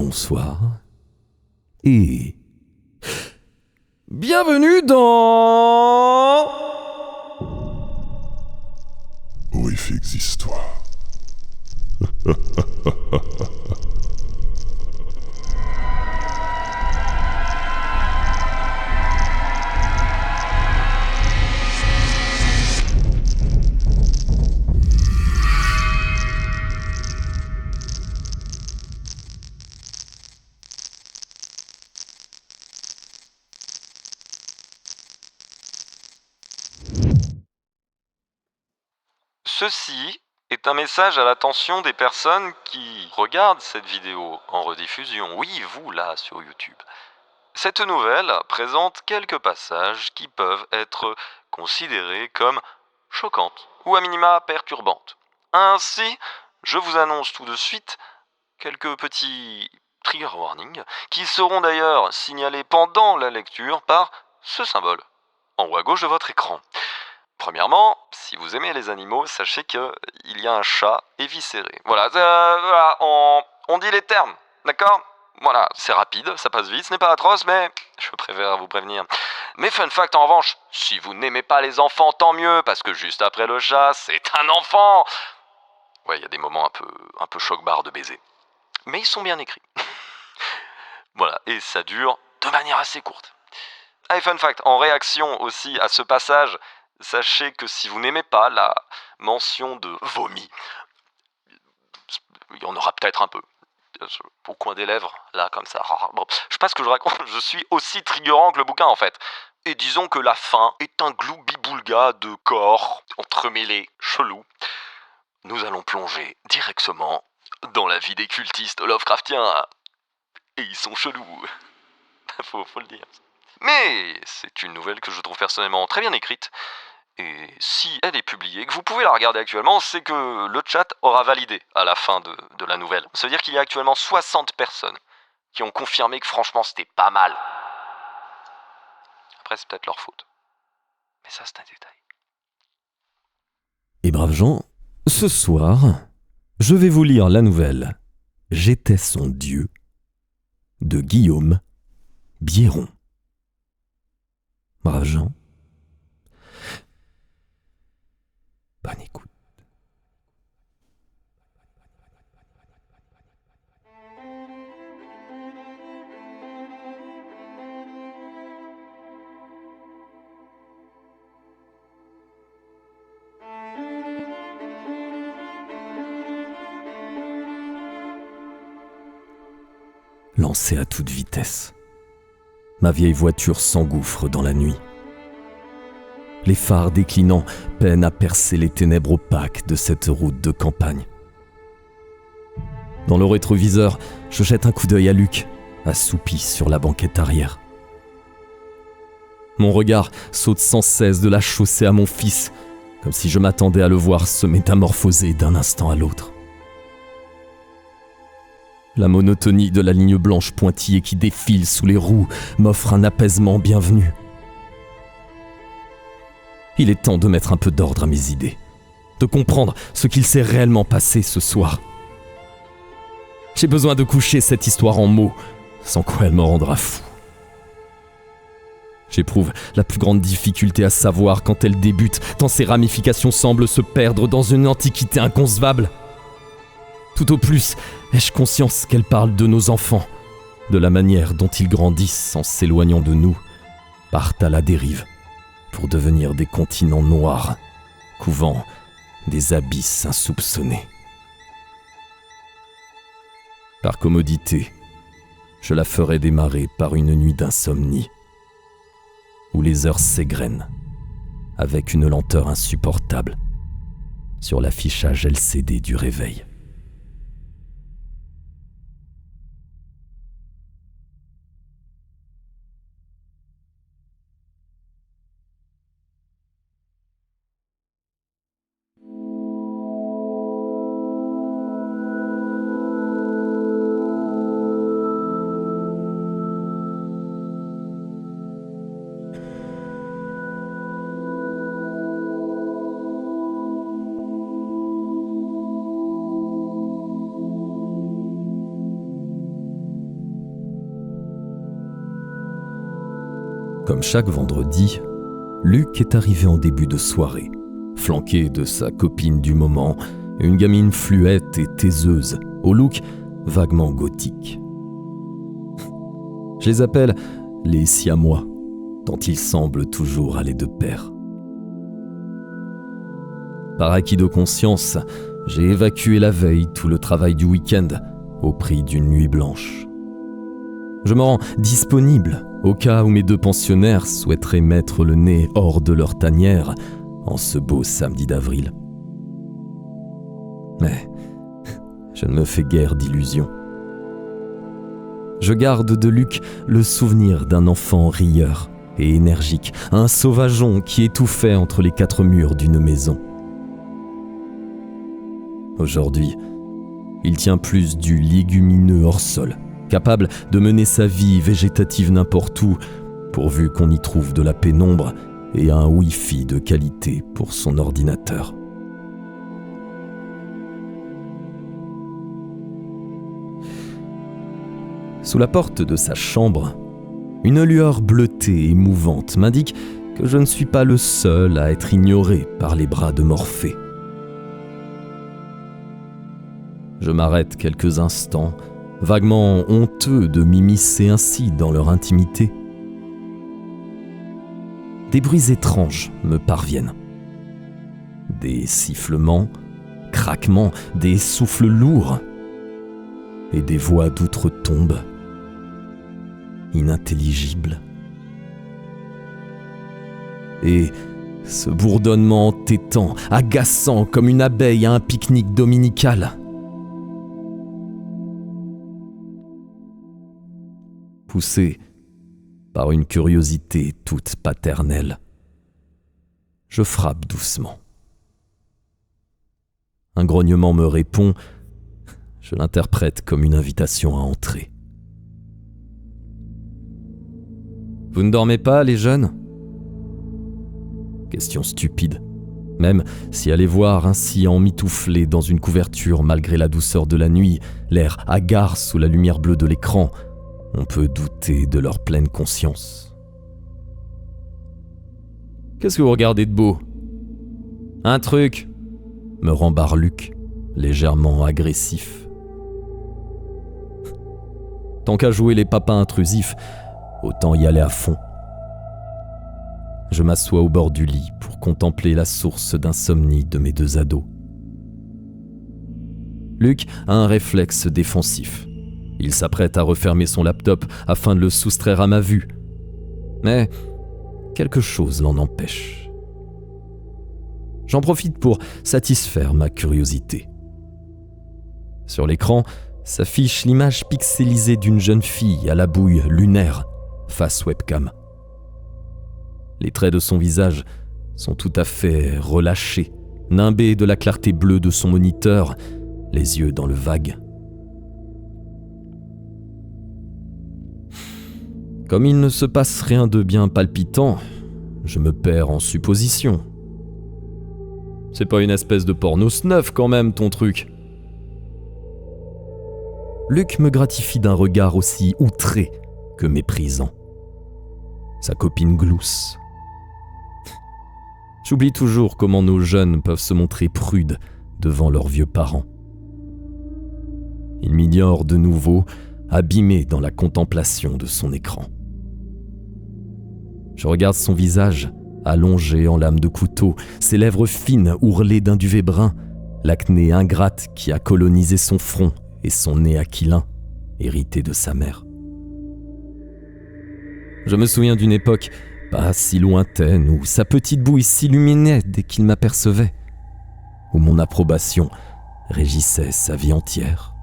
bonsoir et bienvenue dans Horrifiques histoires. Ceci est un message à l'attention des personnes qui regardent cette vidéo en rediffusion. Oui, vous là sur YouTube. Cette nouvelle présente quelques passages qui peuvent être considérés comme choquantes ou à minima perturbantes. Ainsi, je vous annonce tout de suite quelques petits trigger warnings qui seront d'ailleurs signalés pendant la lecture par ce symbole en haut à gauche de votre écran. Premièrement, si vous aimez les animaux, sachez qu'il y a un chat éviscéré. Voilà, on dit les termes, d'accord ? Voilà, c'est rapide, ça passe vite, ce n'est pas atroce, mais je préfère vous prévenir. Mais fun fact en revanche, si vous n'aimez pas les enfants, tant mieux, parce que juste après le chat, c'est un enfant. Ouais, il y a des moments un peu choc-barre de baiser. Mais ils sont bien écrits. Voilà, et ça dure de manière assez courte. Ah, et fun fact, en réaction aussi à ce passage, sachez que si vous n'aimez pas la mention de vomi, il y en aura peut-être un peu. Au coin des lèvres, là, comme ça. Bon, je sais pas ce que je raconte, je suis aussi triggerant que le bouquin, en fait. Et disons que la fin est un gloubi-boulga de corps entremêlés, chelous. Nous allons plonger directement dans la vie des cultistes Lovecraftiens. Et ils sont chelous. faut le dire. Mais c'est une nouvelle que je trouve personnellement très bien écrite. Et si elle est publiée, que vous pouvez la regarder actuellement, c'est que le chat aura validé à la fin de la nouvelle. Ça veut dire qu'il y a actuellement 60 personnes qui ont confirmé que franchement c'était pas mal. Après c'est peut-être leur faute. Mais ça c'est un détail. Et braves gens, ce soir, je vais vous lire la nouvelle « J'étais son Dieu » de Guillaume Biéron. Braves gens, bonne écoute. Lancée à toute vitesse, ma vieille voiture s'engouffre dans la nuit. Les phares déclinants peinent à percer les ténèbres opaques de cette route de campagne. Dans le rétroviseur, je jette un coup d'œil à Luc, assoupi sur la banquette arrière. Mon regard saute sans cesse de la chaussée à mon fils, comme si je m'attendais à le voir se métamorphoser d'un instant à l'autre. La monotonie de la ligne blanche pointillée qui défile sous les roues m'offre un apaisement bienvenu. Il est temps de mettre un peu d'ordre à mes idées, de comprendre ce qu'il s'est réellement passé ce soir. J'ai besoin de coucher cette histoire en mots, sans quoi elle me rendra fou. J'éprouve la plus grande difficulté à savoir quand elle débute, tant ses ramifications semblent se perdre dans une antiquité inconcevable. Tout au plus, ai-je conscience qu'elle parle de nos enfants, de la manière dont ils grandissent en s'éloignant de nous, partent à la dérive pour devenir des continents noirs, couvant des abysses insoupçonnés. Par commodité, je la ferai démarrer par une nuit d'insomnie, où les heures s'égrènent, avec une lenteur insupportable, sur l'affichage LCD du réveil. Comme chaque vendredi, Luc est arrivé en début de soirée, flanqué de sa copine du moment, une gamine fluette et taiseuse, au look vaguement gothique. Je les appelle les Siamois, tant ils semblent toujours aller de pair. Par acquis de conscience, j'ai évacué la veille tout le travail du week-end au prix d'une nuit blanche. Je me rends disponible au cas où mes deux pensionnaires souhaiteraient mettre le nez hors de leur tanière en ce beau samedi d'avril. Mais je ne me fais guère d'illusions. Je garde de Luc le souvenir d'un enfant rieur et énergique, un sauvageon qui étouffait entre les quatre murs d'une maison. Aujourd'hui, il tient plus du légumineux hors sol, capable de mener sa vie végétative n'importe où, pourvu qu'on y trouve de la pénombre et un Wi-Fi de qualité pour son ordinateur. Sous la porte de sa chambre, une lueur bleutée et mouvante m'indique que je ne suis pas le seul à être ignoré par les bras de Morphée. Je m'arrête quelques instants, vaguement honteux de m'immiscer ainsi dans leur intimité. Des bruits étranges me parviennent. Des sifflements, craquements, des souffles lourds et des voix d'outre-tombe, inintelligibles. Et ce bourdonnement entêtant, agaçant comme une abeille à un pique-nique dominical. Poussé par une curiosité toute paternelle, je frappe doucement. Un grognement me répond, je l'interprète comme une invitation à entrer. « Vous ne dormez pas, les jeunes ?» Question stupide, même si aller voir ainsi emmitouflés dans une couverture malgré la douceur de la nuit, l'air hagard sous la lumière bleue de l'écran, on peut douter de leur pleine conscience. « Qu'est-ce que vous regardez de beau ? Un truc !» me rembarre Luc, légèrement agressif. Tant qu'à jouer les papas intrusifs, autant y aller à fond. Je m'assois au bord du lit pour contempler la source d'insomnie de mes deux ados. Luc a un réflexe défensif. Il s'apprête à refermer son laptop afin de le soustraire à ma vue. Mais quelque chose l'en empêche. J'en profite pour satisfaire ma curiosité. Sur l'écran s'affiche l'image pixelisée d'une jeune fille à la bouille lunaire, face webcam. Les traits de son visage sont tout à fait relâchés, nimbés de la clarté bleue de son moniteur, les yeux dans le vague. Comme il ne se passe rien de bien palpitant, je me perds en suppositions. C'est pas une espèce de porno snuff quand même, ton truc. Luc me gratifie d'un regard aussi outré que méprisant. Sa copine glousse. J'oublie toujours comment nos jeunes peuvent se montrer prudes devant leurs vieux parents. Il m'ignore de nouveau, abîmé dans la contemplation de son écran. Je regarde son visage, allongé en lame de couteau, ses lèvres fines ourlées d'un duvet brun, l'acné ingrate qui a colonisé son front et son nez aquilin, hérité de sa mère. Je me souviens d'une époque pas si lointaine où sa petite bouille s'illuminait dès qu'il m'apercevait, où mon approbation régissait sa vie entière.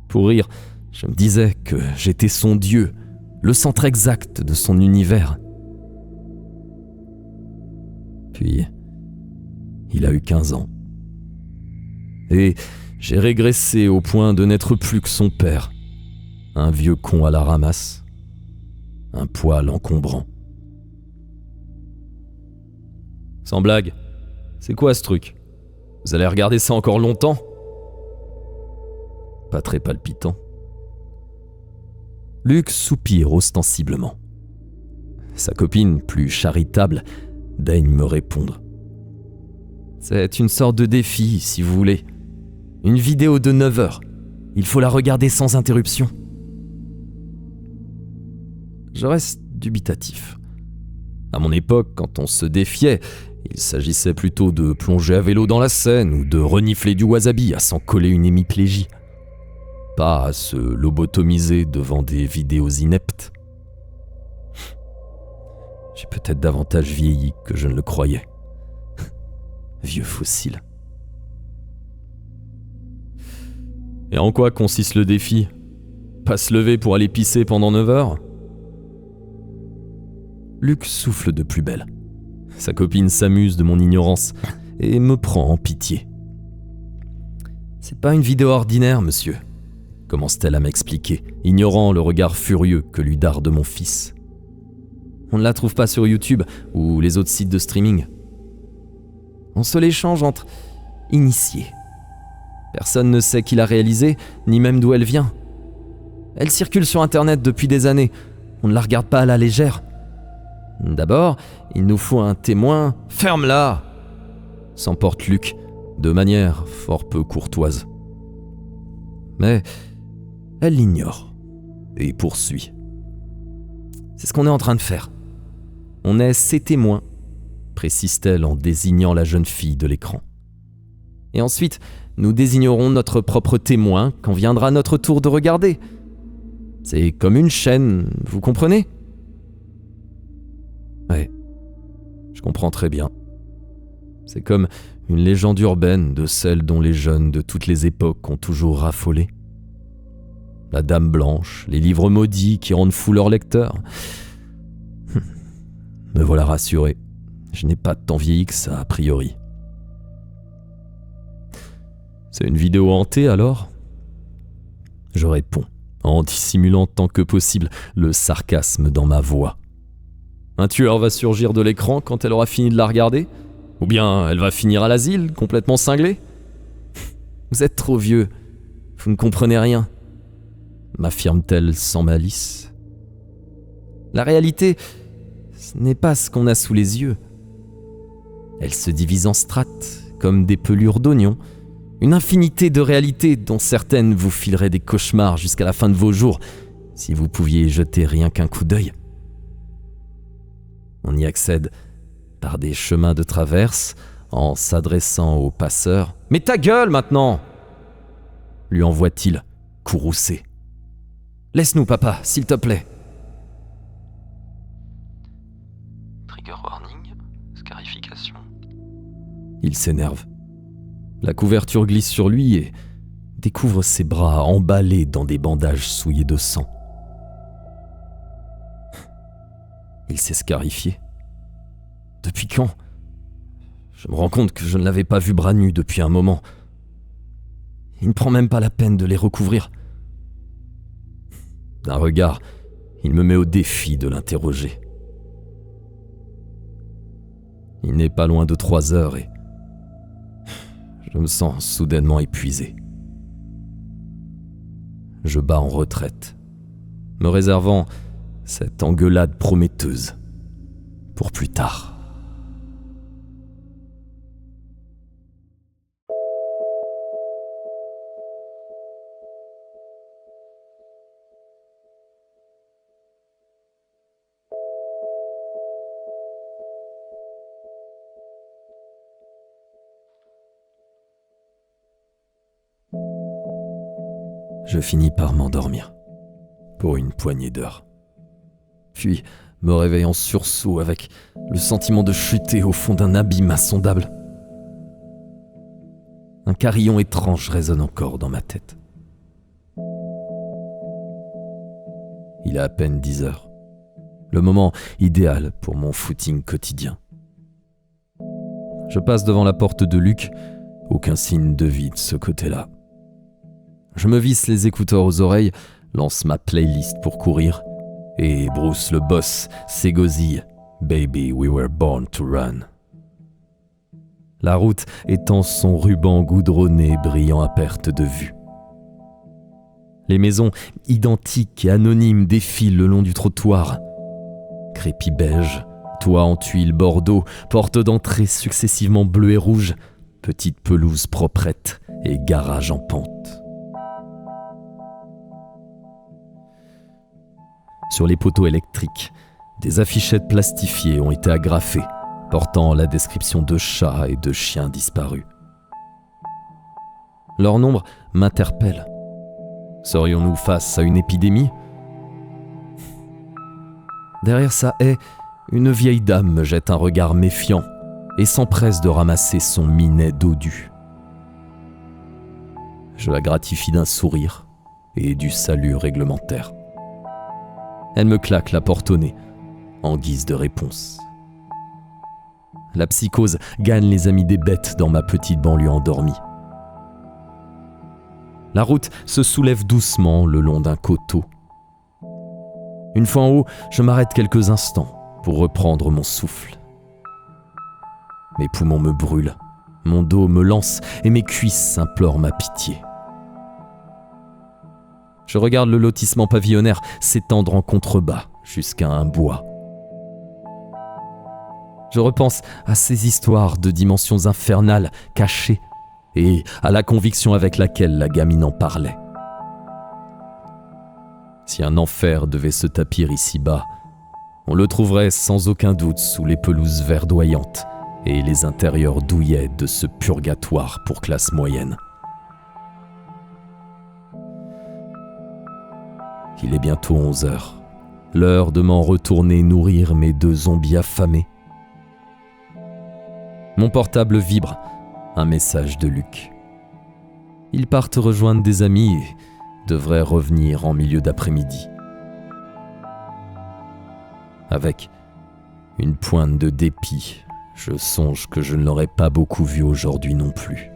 Pour rire, je me disais que j'étais son dieu, le centre exact de son univers. Puis, il a eu 15 ans. Et j'ai régressé au point de n'être plus que son père, un vieux con à la ramasse, un poil encombrant. Sans blague, c'est quoi ce truc ? Vous allez regarder ça encore longtemps ? Pas très palpitant. Luc soupire ostensiblement. Sa copine, plus charitable, daigne me répondre. C'est une sorte de défi, si vous voulez. Une vidéo de 9 heures. Il faut la regarder sans interruption. Je reste dubitatif. À mon époque, quand on se défiait, il s'agissait plutôt de plonger à vélo dans la Seine ou de renifler du wasabi à s'en coller une hémiplégie. Pas à se lobotomiser devant des vidéos ineptes. J'ai peut-être davantage vieilli que je ne le croyais. Vieux fossile. Et en quoi consiste le défi ? Pas se lever pour aller pisser pendant 9 heures ? Luc souffle de plus belle. Sa copine s'amuse de mon ignorance et me prend en pitié. C'est pas une vidéo ordinaire, monsieur, commence-t-elle à m'expliquer, ignorant le regard furieux que lui darde mon fils. On ne la trouve pas sur YouTube ou les autres sites de streaming. On se l'échange entre initiés. Personne ne sait qui l'a réalisée, ni même d'où elle vient. Elle circule sur Internet depuis des années. On ne la regarde pas à la légère. D'abord, il nous faut un témoin. « Ferme-la !» s'emporte Luc, de manière fort peu courtoise. Mais elle l'ignore et poursuit. C'est ce qu'on est en train de faire. On est ses témoins, précise-t-elle en désignant la jeune fille de l'écran. Et ensuite, nous désignerons notre propre témoin quand viendra notre tour de regarder. C'est comme une chaîne, vous comprenez ? Ouais, je comprends très bien. C'est comme une légende urbaine de celle dont les jeunes de toutes les époques ont toujours raffolé. La Dame Blanche, les livres maudits qui rendent fous leurs lecteurs. Me voilà rassuré, je n'ai pas tant vieilli que ça a priori. C'est une vidéo hantée alors ? Je réponds, en dissimulant tant que possible le sarcasme dans ma voix. Un tueur va surgir de l'écran quand elle aura fini de la regarder ? Ou bien elle va finir à l'asile, complètement cinglée ? Vous êtes trop vieux, vous ne comprenez rien, m'affirme-t-elle sans malice. La réalité, ce n'est pas ce qu'on a sous les yeux. Elle se divise en strates, comme des pelures d'oignons, une infinité de réalités dont certaines vous fileraient des cauchemars jusqu'à la fin de vos jours, si vous pouviez y jeter rien qu'un coup d'œil. On y accède par des chemins de traverse, en s'adressant aux passeurs. « Mais ta gueule maintenant !» lui envoie-t-il, courroucé. « Laisse-nous, papa, s'il te plaît. » Trigger warning, scarification. Il s'énerve. La couverture glisse sur lui et découvre ses bras emballés dans des bandages souillés de sang. Il s'est scarifié. Depuis quand ? Je me rends compte que je ne l'avais pas vu bras nus depuis un moment. Il ne prend même pas la peine de les recouvrir. D'un regard, il me met au défi de l'interroger. Il n'est pas loin de 3 heures et je me sens soudainement épuisé. Je bats en retraite, me réservant cette engueulade prometteuse pour plus tard. Je finis par m'endormir, pour une poignée d'heures. Puis, me réveille en sursaut avec le sentiment de chuter au fond d'un abîme insondable. Un carillon étrange résonne encore dans ma tête. Il est à peine 10 heures, le moment idéal pour mon footing quotidien. Je passe devant la porte de Luc, aucun signe de vie de ce côté-là. Je me visse les écouteurs aux oreilles, lance ma playlist pour courir, et Bruce le boss s'égosille « Baby, we were born to run ». La route étend son ruban goudronné brillant à perte de vue. Les maisons identiques et anonymes défilent le long du trottoir. Crépi beige, toit en tuiles bordeaux, portes d'entrée successivement bleues et rouges, petites pelouses proprettes et garages en pente. Sur les poteaux électriques, des affichettes plastifiées ont été agrafées, portant la description de chats et de chiens disparus. Leur nombre m'interpelle. Serions-nous face à une épidémie ? Derrière sa haie, une vieille dame me jette un regard méfiant et s'empresse de ramasser son minet dodu. Je la gratifie d'un sourire et du salut réglementaire. Elle me claque la porte au nez, en guise de réponse. La psychose gagne les amis des bêtes dans ma petite banlieue endormie. La route se soulève doucement le long d'un coteau. Une fois en haut, je m'arrête quelques instants pour reprendre mon souffle. Mes poumons me brûlent, mon dos me lance et mes cuisses implorent ma pitié. Je regarde le lotissement pavillonnaire s'étendre en contrebas jusqu'à un bois. Je repense à ces histoires de dimensions infernales cachées et à la conviction avec laquelle la gamine en parlait. Si un enfer devait se tapir ici-bas, on le trouverait sans aucun doute sous les pelouses verdoyantes et les intérieurs douillets de ce purgatoire pour classe moyenne. Il est bientôt 11h, l'heure de m'en retourner nourrir mes 2 zombies affamés. Mon portable vibre, un message de Luc. Ils partent rejoindre des amis et devraient revenir en milieu d'après-midi. Avec une pointe de dépit, je songe que je ne l'aurais pas beaucoup vu aujourd'hui non plus.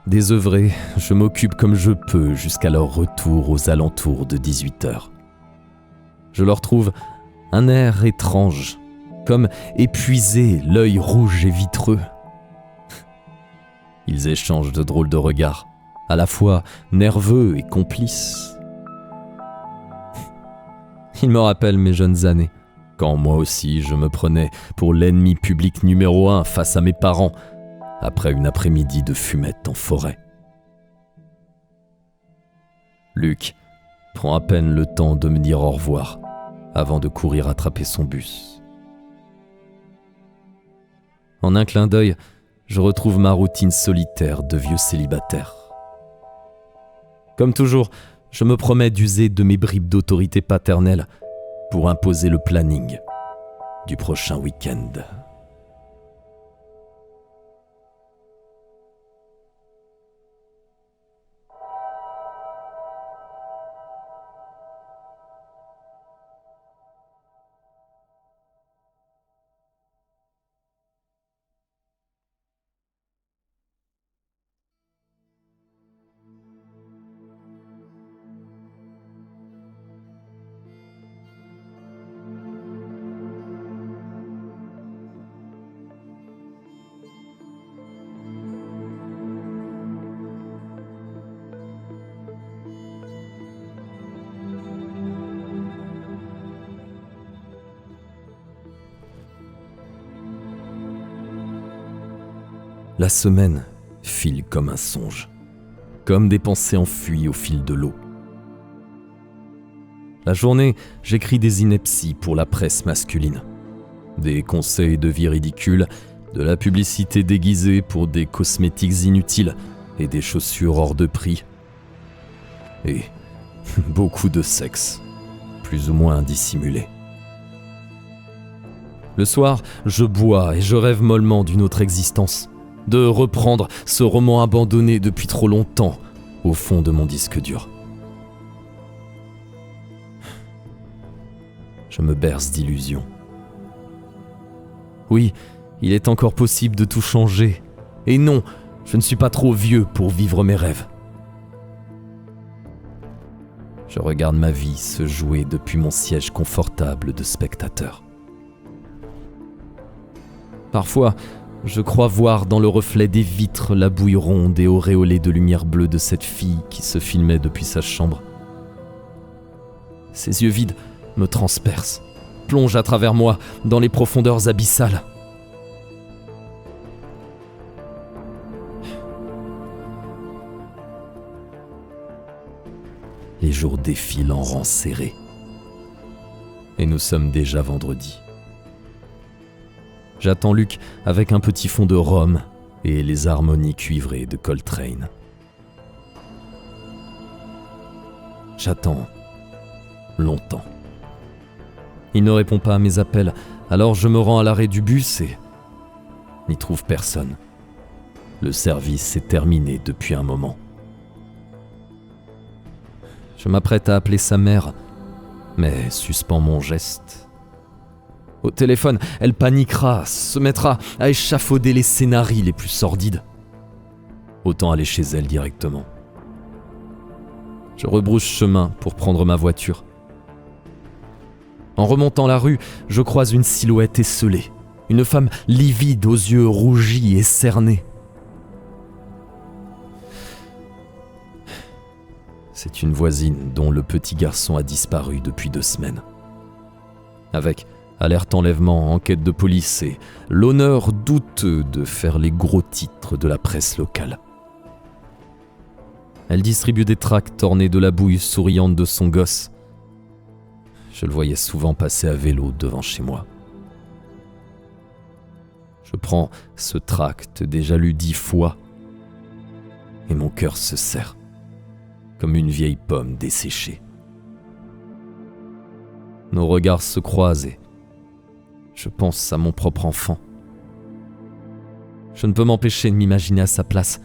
Désœuvré, je m'occupe comme je peux jusqu'à leur retour aux alentours de 18h. Je leur trouve un air étrange, comme épuisé, l'œil rouge et vitreux. Ils échangent de drôles de regards, à la fois nerveux et complices. Ils me rappellent mes jeunes années, quand moi aussi je me prenais pour l'ennemi public numéro 1 face à mes parents, après une après-midi de fumette en forêt. Luc prend à peine le temps de me dire au revoir avant de courir attraper son bus. En un clin d'œil, je retrouve ma routine solitaire de vieux célibataire. Comme toujours, je me promets d'user de mes bribes d'autorité paternelle pour imposer le planning du prochain week-end. La semaine file comme un songe, comme des pensées enfuies au fil de l'eau. La journée, j'écris des inepties pour la presse masculine, des conseils de vie ridicules, de la publicité déguisée pour des cosmétiques inutiles et des chaussures hors de prix, et beaucoup de sexe, plus ou moins dissimulé. Le soir, je bois et je rêve mollement d'une autre existence, de reprendre ce roman abandonné depuis trop longtemps au fond de mon disque dur. Je me berce d'illusions. Oui, il est encore possible de tout changer. Et non, je ne suis pas trop vieux pour vivre mes rêves. Je regarde ma vie se jouer depuis mon siège confortable de spectateur. Parfois, Je crois voir dans le reflet des vitres la bouille ronde et auréolée de lumière bleue de cette fille qui se filmait depuis sa chambre. Ses yeux vides me transpercent, plongent à travers moi dans les profondeurs abyssales. Les jours défilent en rangs serrés. Et nous sommes déjà vendredi. J'attends Luc avec un petit fond de rhum et les harmonies cuivrées de Coltrane. J'attends longtemps. Il ne répond pas à mes appels, alors je me rends à l'arrêt du bus et n'y trouve personne. Le service est terminé depuis un moment. Je m'apprête à appeler sa mère, mais suspends mon geste. Au téléphone, elle paniquera, se mettra à échafauder les scénarios les plus sordides. Autant aller chez elle directement. Je rebrousse chemin pour prendre ma voiture. En remontant la rue, je croise une silhouette esselée, une femme livide aux yeux rougis et cernés. C'est une voisine dont le petit garçon a disparu depuis 2 semaines. Avec alerte enlèvement, enquête de police et l'honneur douteux de faire les gros titres de la presse locale. Elle distribue des tracts ornés de la bouille souriante de son gosse. Je le voyais souvent passer à vélo devant chez moi. Je prends ce tract déjà lu 10 fois et mon cœur se serre comme une vieille pomme desséchée. Nos regards se croisent et je pense à mon propre enfant. Je ne peux m'empêcher de m'imaginer à sa place,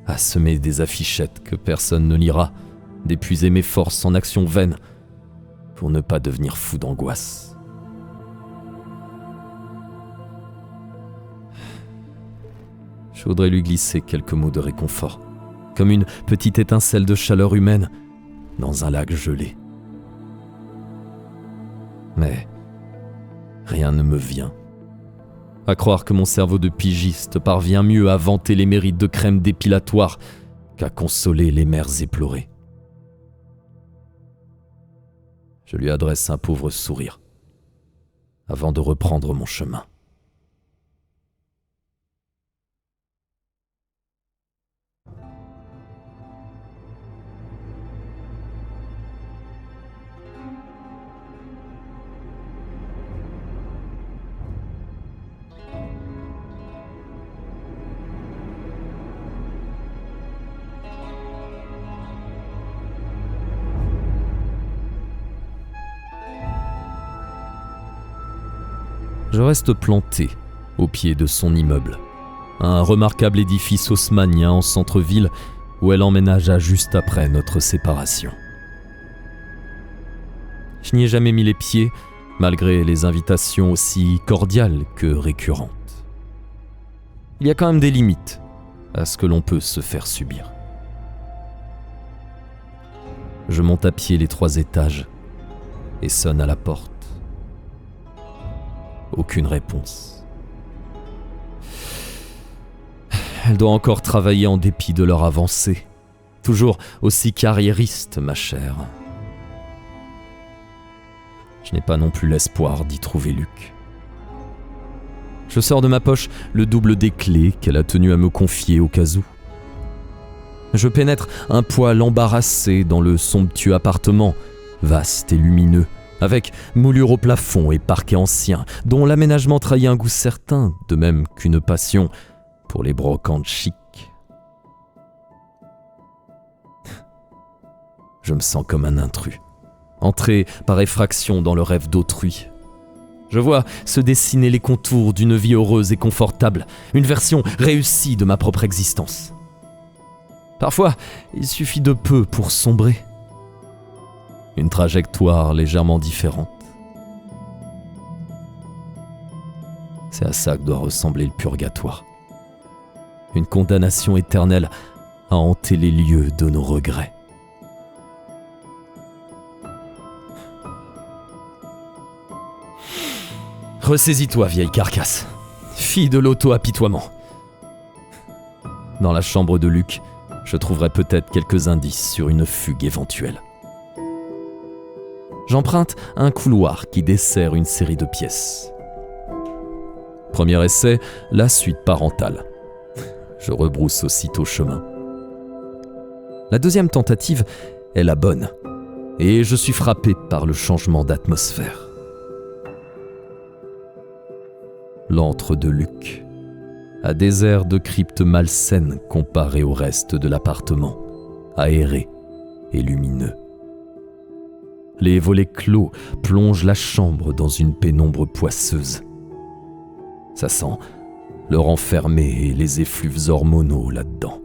à semer des affichettes que personne ne lira, d'épuiser mes forces en actions vaines pour ne pas devenir fou d'angoisse. Je voudrais lui glisser quelques mots de réconfort, comme une petite étincelle de chaleur humaine dans un lac gelé. Mais rien ne me vient. À croire que mon cerveau de pigiste parvient mieux à vanter les mérites de crème dépilatoire qu'à consoler les mères éplorées. Je lui adresse un pauvre sourire avant de reprendre mon chemin. Je reste planté au pied de son immeuble, un remarquable édifice haussmannien en centre-ville où elle emménagea juste après notre séparation. Je n'y ai jamais mis les pieds, malgré les invitations aussi cordiales que récurrentes. Il y a quand même des limites à ce que l'on peut se faire subir. Je monte à pied les 3 étages et sonne à la porte. Aucune réponse. Elle doit encore travailler en dépit de leur avancée. Toujours aussi carriériste, ma chère. Je n'ai pas non plus l'espoir d'y trouver Luc. Je sors de ma poche le double des clés qu'elle a tenu à me confier au cas où. Je pénètre un poil embarrassé dans le somptueux appartement, vaste et lumineux, avec moulure au plafond et parquet ancien, dont l'aménagement trahit un goût certain, de même qu'une passion pour les brocantes chics. Je me sens comme un intrus, entré par effraction dans le rêve d'autrui. Je vois se dessiner les contours d'une vie heureuse et confortable, une version réussie de ma propre existence. Parfois, il suffit de peu pour sombrer. Une trajectoire légèrement différente. C'est à ça que doit ressembler le purgatoire. Une condamnation éternelle à hanter les lieux de nos regrets. Ressaisis-toi, vieille carcasse. suffit de l'auto-apitoiement. Dans la chambre de Luc, je trouverai peut-être quelques indices sur une fugue éventuelle. J'emprunte un couloir qui dessert une série de pièces. Premier essai, la suite parentale. Je rebrousse aussitôt chemin. La deuxième tentative est la bonne, et je suis frappé par le changement d'atmosphère. L'antre de Luc a des airs de crypte malsaine comparé au reste de l'appartement, aéré et lumineux. Les volets clos plongent la chambre dans une pénombre poisseuse. Ça sent le renfermé et les effluves hormonaux là-dedans.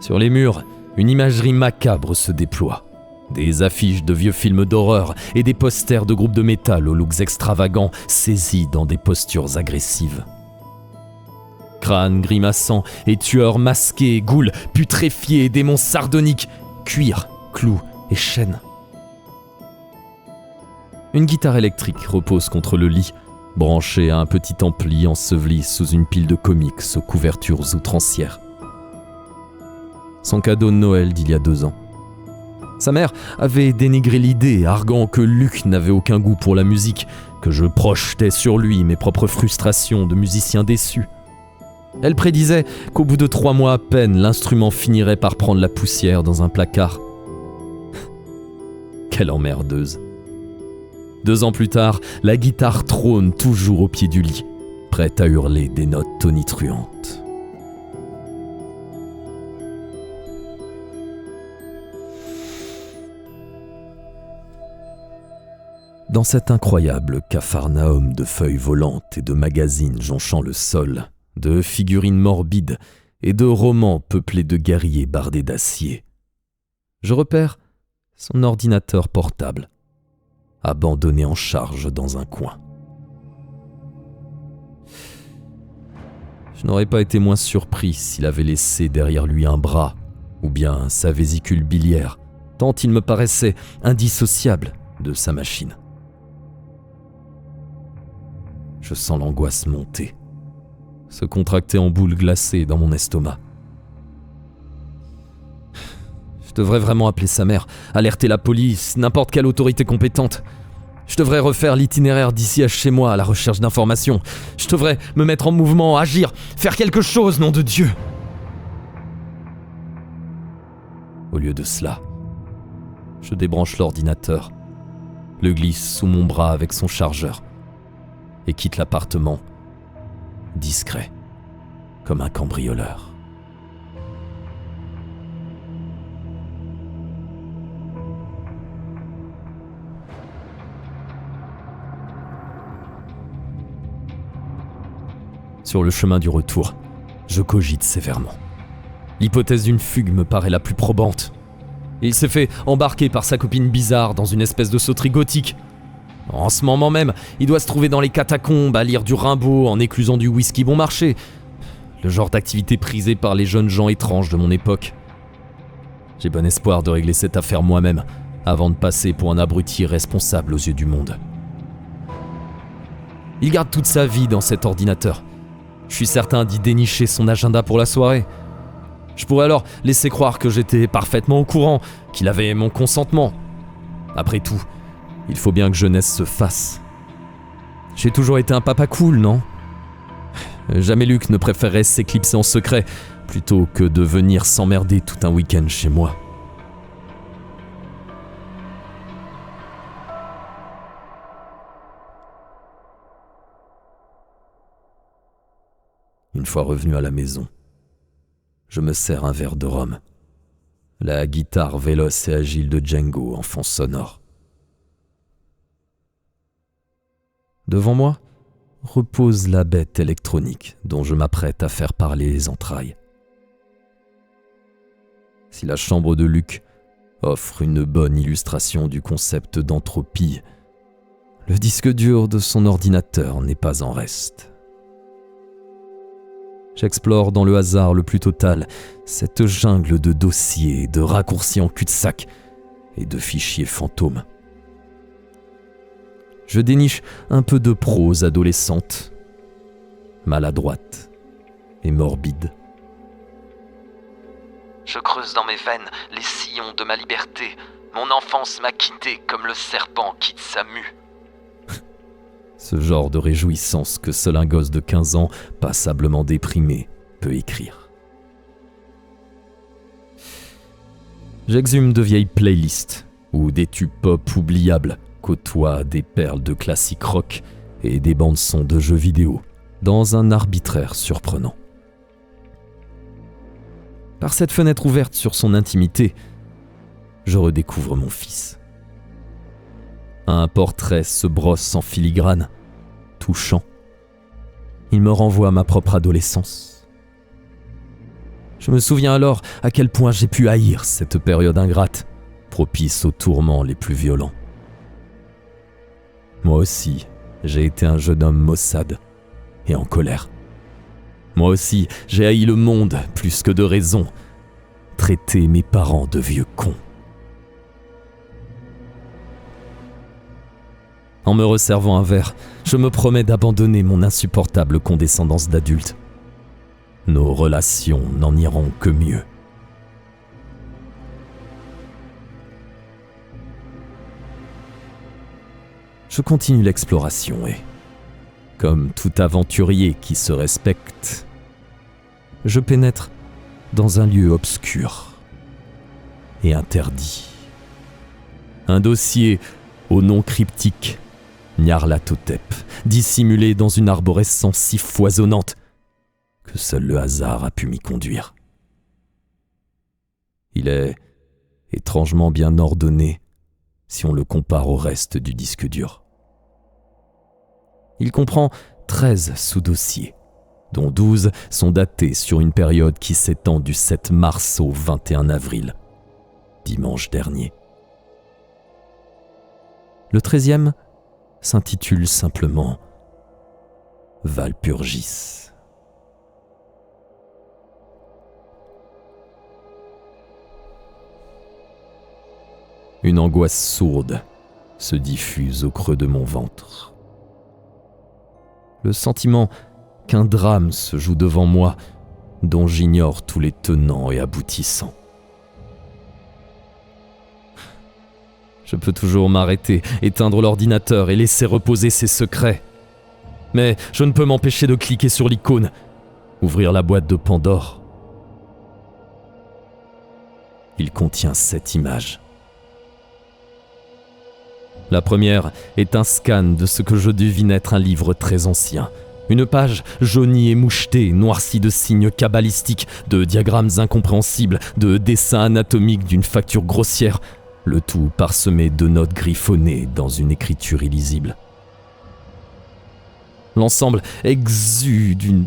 Sur les murs, une imagerie macabre se déploie. Des affiches de vieux films d'horreur et des posters de groupes de métal aux looks extravagants saisis dans des postures agressives. Crânes grimaçants et tueurs masqués, ghouls putréfiés, démons sardoniques, cuir, clous et chaînes. Une guitare électrique repose contre le lit, branchée à un petit ampli enseveli sous une pile de comics aux couvertures outrancières. Son cadeau de Noël d'il y a 2 ans. Sa mère avait dénigré l'idée, arguant que Luc n'avait aucun goût pour la musique, que je projetais sur lui mes propres frustrations de musicien déçu. Elle prédisait qu'au bout de 3 mois à peine, l'instrument finirait par prendre la poussière dans un placard. Quelle emmerdeuse. 2 ans plus tard, la guitare trône toujours au pied du lit, prête à hurler des notes tonitruantes. Dans cet incroyable capharnaüm de feuilles volantes et de magazines jonchant le sol, de figurines morbides et de romans peuplés de guerriers bardés d'acier, je repère son ordinateur portable, abandonné en charge dans un coin. Je n'aurais pas été moins surpris s'il avait laissé derrière lui un bras ou bien sa vésicule biliaire, tant il me paraissait indissociable de sa machine. Je sens l'angoisse monter, se contracter en boule glacée dans mon estomac. Je devrais vraiment appeler sa mère, alerter la police, n'importe quelle autorité compétente. Je devrais refaire l'itinéraire d'ici à chez moi à la recherche d'informations. Je devrais me mettre en mouvement, agir, faire quelque chose, nom de Dieu. Au lieu de cela, je débranche l'ordinateur, le glisse sous mon bras avec son chargeur et quitte l'appartement, discret, comme un cambrioleur. Sur le chemin du retour, je cogite sévèrement. L'hypothèse d'une fugue me paraît la plus probante. Il s'est fait embarquer par sa copine bizarre dans une espèce de sauterie gothique. En ce moment même, il doit se trouver dans les catacombes à lire du Rimbaud en éclusant du whisky bon marché. Le genre d'activité prisée par les jeunes gens étranges de mon époque. J'ai bon espoir de régler cette affaire moi-même, avant de passer pour un abruti responsable aux yeux du monde. Il garde toute sa vie dans cet ordinateur. Je suis certain d'y dénicher son agenda pour la soirée. Je pourrais alors laisser croire que j'étais parfaitement au courant, qu'il avait mon consentement. Après tout, il faut bien que jeunesse se fasse. J'ai toujours été un papa cool, non ? Jamais Luc ne préférerait s'éclipser en secret plutôt que de venir s'emmerder tout un week-end chez moi. Une fois revenu à la maison, je me sers un verre de rhum. La guitare véloce et agile de Django en fond sonore. Devant moi, repose la bête électronique dont je m'apprête à faire parler les entrailles. Si la chambre de Luc offre une bonne illustration du concept d'entropie, le disque dur de son ordinateur n'est pas en reste. J'explore dans le hasard le plus total cette jungle de dossiers, de raccourcis en cul-de-sac et de fichiers fantômes. je déniche un peu de prose adolescente, maladroite et morbide. Je creuse dans mes veines les sillons de ma liberté. Mon enfance m'a quitté comme le serpent quitte sa mue. Ce genre de réjouissance que seul un gosse de 15 ans, passablement déprimé, peut écrire. J'exhume de vieilles playlists où des tubes pop oubliables côtoient des perles de classique rock et des bandes-sons de jeux vidéo dans un arbitraire surprenant. Par cette fenêtre ouverte sur son intimité, je redécouvre mon fils. Un portrait se brosse en filigrane, touchant. Il me renvoie à ma propre adolescence. Je me souviens alors à quel point j'ai pu haïr cette période ingrate, propice aux tourments les plus violents. Moi aussi, j'ai été un jeune homme maussade et en colère. Moi aussi, j'ai haï le monde plus que de raison, traité mes parents de vieux cons. En me resservant un verre, je me promets d'abandonner mon insupportable condescendance d'adulte. Nos relations n'en iront que mieux. Je continue l'exploration et, comme tout aventurier qui se respecte, je pénètre dans un lieu obscur et interdit. Un dossier au nom cryptique, Nyarlathotep, dissimulé dans une arborescence si foisonnante que seul le hasard a pu m'y conduire. Il est étrangement bien ordonné si on le compare au reste du disque dur. Il comprend 13 sous-dossiers, dont 12 sont datés sur une période qui s'étend du 7 mars au 21 avril, dimanche dernier. Le 13e s'intitule simplement Walpurgis. Une angoisse sourde se diffuse au creux de mon ventre. Le sentiment qu'un drame se joue devant moi, dont j'ignore tous les tenants et aboutissants. Je peux toujours m'arrêter, éteindre l'ordinateur et laisser reposer ses secrets. Mais je ne peux m'empêcher de cliquer sur l'icône, ouvrir la boîte de Pandore. Il contient 7 images. La première est un scan de ce que je devine être un livre très ancien. Une page jaunie et mouchetée, noircie de signes cabalistiques, de diagrammes incompréhensibles, de dessins anatomiques d'une facture grossière, le tout parsemé de notes griffonnées dans une écriture illisible. L'ensemble exude une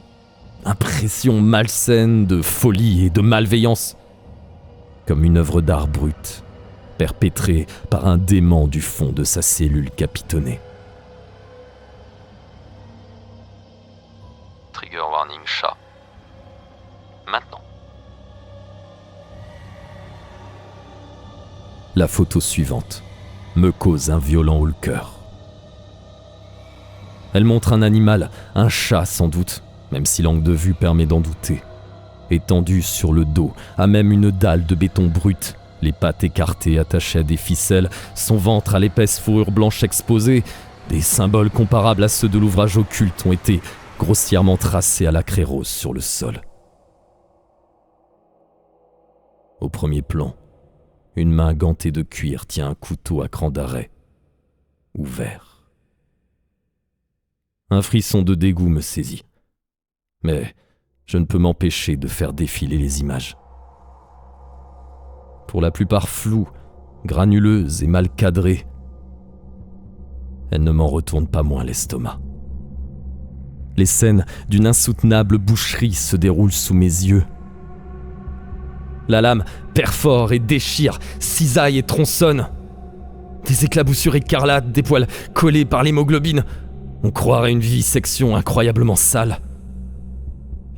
impression malsaine de folie et de malveillance, comme une œuvre d'art brute, perpétrée par un dément du fond de sa cellule capitonnée. Trigger warning chat. Maintenant. La photo suivante me cause un violent haut le cœur. Elle montre un animal, un chat sans doute, même si l'angle de vue permet d'en douter, étendu sur le dos, à même une dalle de béton brut, les pattes écartées attachées à des ficelles, son ventre à l'épaisse fourrure blanche exposée, des symboles comparables à ceux de l'ouvrage occulte ont été grossièrement tracés à la craie rose sur le sol. Au premier plan, une main gantée de cuir tient un couteau à cran d'arrêt, ouvert. Un frisson de dégoût me saisit, mais je ne peux m'empêcher de faire défiler les images. Pour la plupart floues, granuleuses et mal cadrées, elles ne m'en retournent pas moins l'estomac. Les scènes d'une insoutenable boucherie se déroulent sous mes yeux. La lame perfore et déchire, cisaille et tronçonne. Des éclaboussures écarlates, des poils collés par l'hémoglobine. On croirait une vivisection incroyablement sale.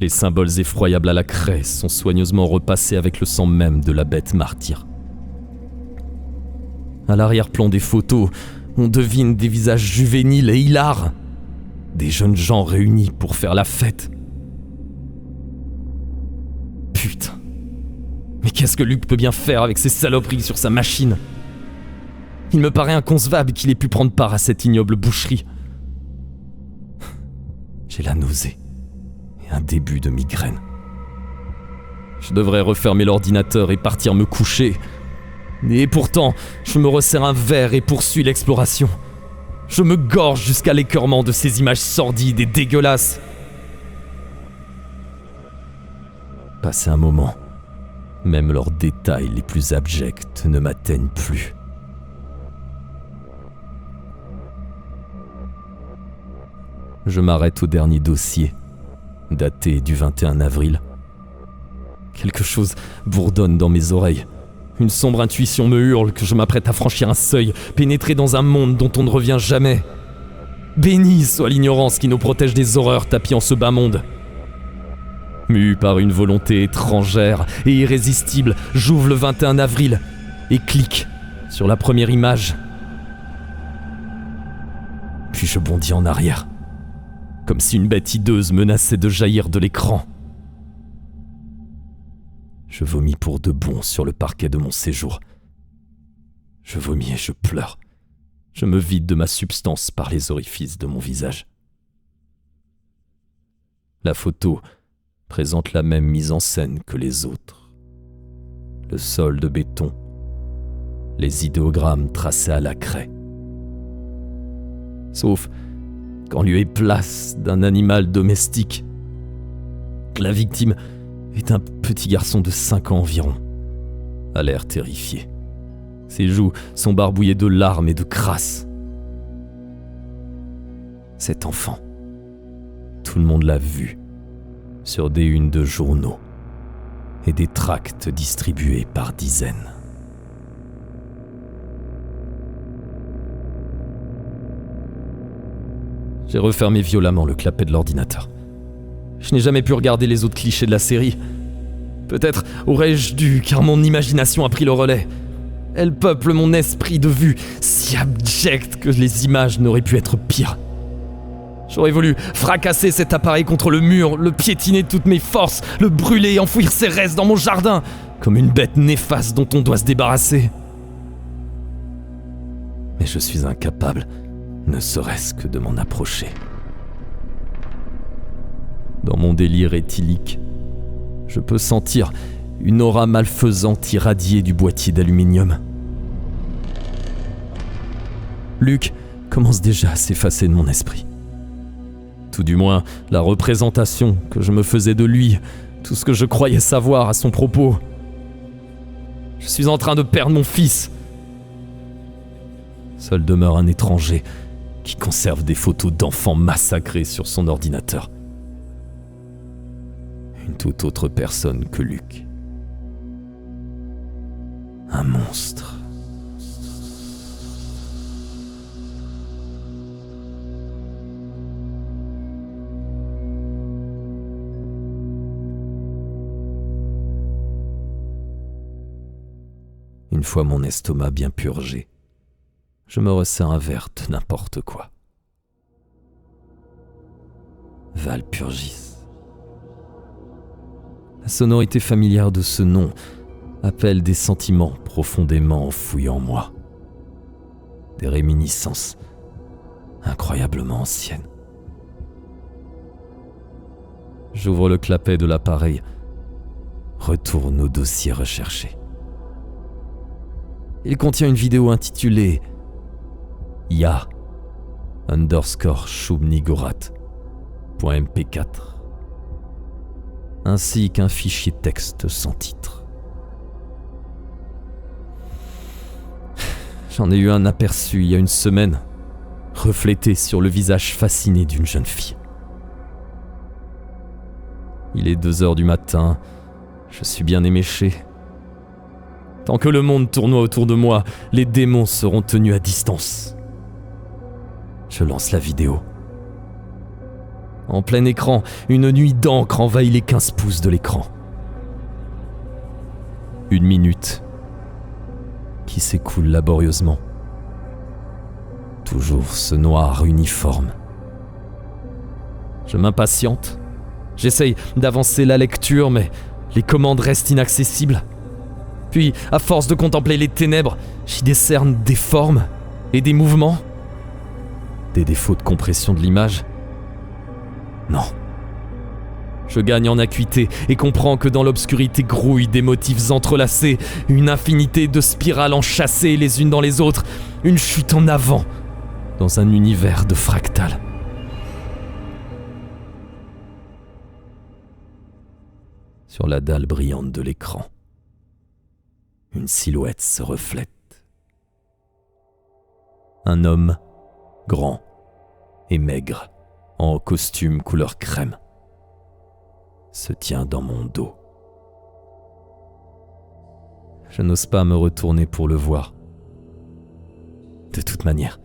Les symboles effroyables à la craie sont soigneusement repassés avec le sang même de la bête martyre. À l'arrière-plan des photos, On devine des visages juvéniles et hilars. Des jeunes gens réunis pour faire la fête. Putain. Mais qu'est-ce que Luc peut bien faire avec ces saloperies sur sa machine ? Il me paraît inconcevable qu'il ait pu prendre part à cette ignoble boucherie. J'ai la nausée et un début de migraine. Je devrais refermer l'ordinateur et partir me coucher. Et pourtant, je me resserre un verre et poursuis l'exploration. Je me gorge jusqu'à l'écœurement de ces images sordides et dégueulasses. Passé un moment, même leurs détails les plus abjects ne m'atteignent plus. Je m'arrête au dernier dossier, daté du 21 avril. Quelque chose bourdonne dans mes oreilles. Une sombre intuition me hurle que je m'apprête à franchir un seuil, pénétrer dans un monde dont on ne revient jamais. Béni soit l'ignorance qui nous protège des horreurs tapies en ce bas monde. Mu par une volonté étrangère et irrésistible, j'ouvre le 21 avril et clique sur la première image. Puis je bondis en arrière, comme si une bête hideuse menaçait de jaillir de l'écran. Je vomis pour de bon sur le parquet de mon séjour. Je vomis et je pleure. Je me vide de ma substance par les orifices de mon visage. La photo présente la même mise en scène que les autres. Le sol de béton, les idéogrammes tracés à la craie. Sauf qu'en lieu et place d'un animal domestique, la victime est un petit garçon de 5 ans environ, à l'air terrifié. Ses joues sont barbouillées de larmes et de crasse. Cet enfant, tout le monde l'a vu, sur des unes de journaux et des tracts distribués par dizaines. J'ai refermé violemment le clapet de l'ordinateur. Je n'ai jamais pu regarder les autres clichés de la série. Peut-être aurais-je dû, car mon imagination a pris le relais. Elle peuple mon esprit de vue, si abject que les images n'auraient pu être pires. J'aurais voulu fracasser cet appareil contre le mur, le piétiner de toutes mes forces, le brûler et enfouir ses restes dans mon jardin, comme une bête néfaste dont on doit se débarrasser. Mais je suis incapable, ne serait-ce que de m'en approcher. Dans mon délire éthylique, je peux sentir une aura malfaisante irradiée du boîtier d'aluminium. Luc commence déjà à s'effacer de mon esprit. Tout du moins, la représentation que je me faisais de lui, tout ce que je croyais savoir à son propos. Je suis en train de perdre mon fils. Seul demeure un étranger qui conserve des photos d'enfants massacrés sur son ordinateur. Une toute autre personne que Luc. Un monstre. Une fois mon estomac bien purgé, je me resserre un verre de n'importe quoi. Valpurgis. La sonorité familière de ce nom appelle des sentiments profondément enfouis en moi. Des réminiscences incroyablement anciennes. J'ouvre le clapet de l'appareil, retourne au dossier recherché. Il contient une vidéo intitulée ya_Shubnigorat.mp4 ainsi qu'un fichier texte sans titre. J'en ai eu un aperçu il y a une semaine, reflété sur le visage fasciné d'une jeune fille. Il est 2h du matin, je suis bien éméché. Tant que le monde tournoie autour de moi, les démons seront tenus à distance. Je lance la vidéo. En plein écran, une nuit d'encre envahit les 15 pouces de l'écran. 1 minute qui s'écoule laborieusement. Toujours ce noir uniforme. Je m'impatiente. J'essaye d'avancer la lecture, mais les commandes restent inaccessibles. Puis, à force de contempler les ténèbres, j'y décerne des formes et des mouvements. Des défauts de compression de l'image. Non. Je gagne en acuité et comprends que dans l'obscurité grouillent des motifs entrelacés, une infinité de spirales enchâssées les unes dans les autres, une chute en avant, dans un univers de fractales. Sur la dalle brillante de l'écran, une silhouette se reflète. Un homme grand et maigre, en costume couleur crème, se tient dans mon dos. Je n'ose pas me retourner pour le voir. De toute manière,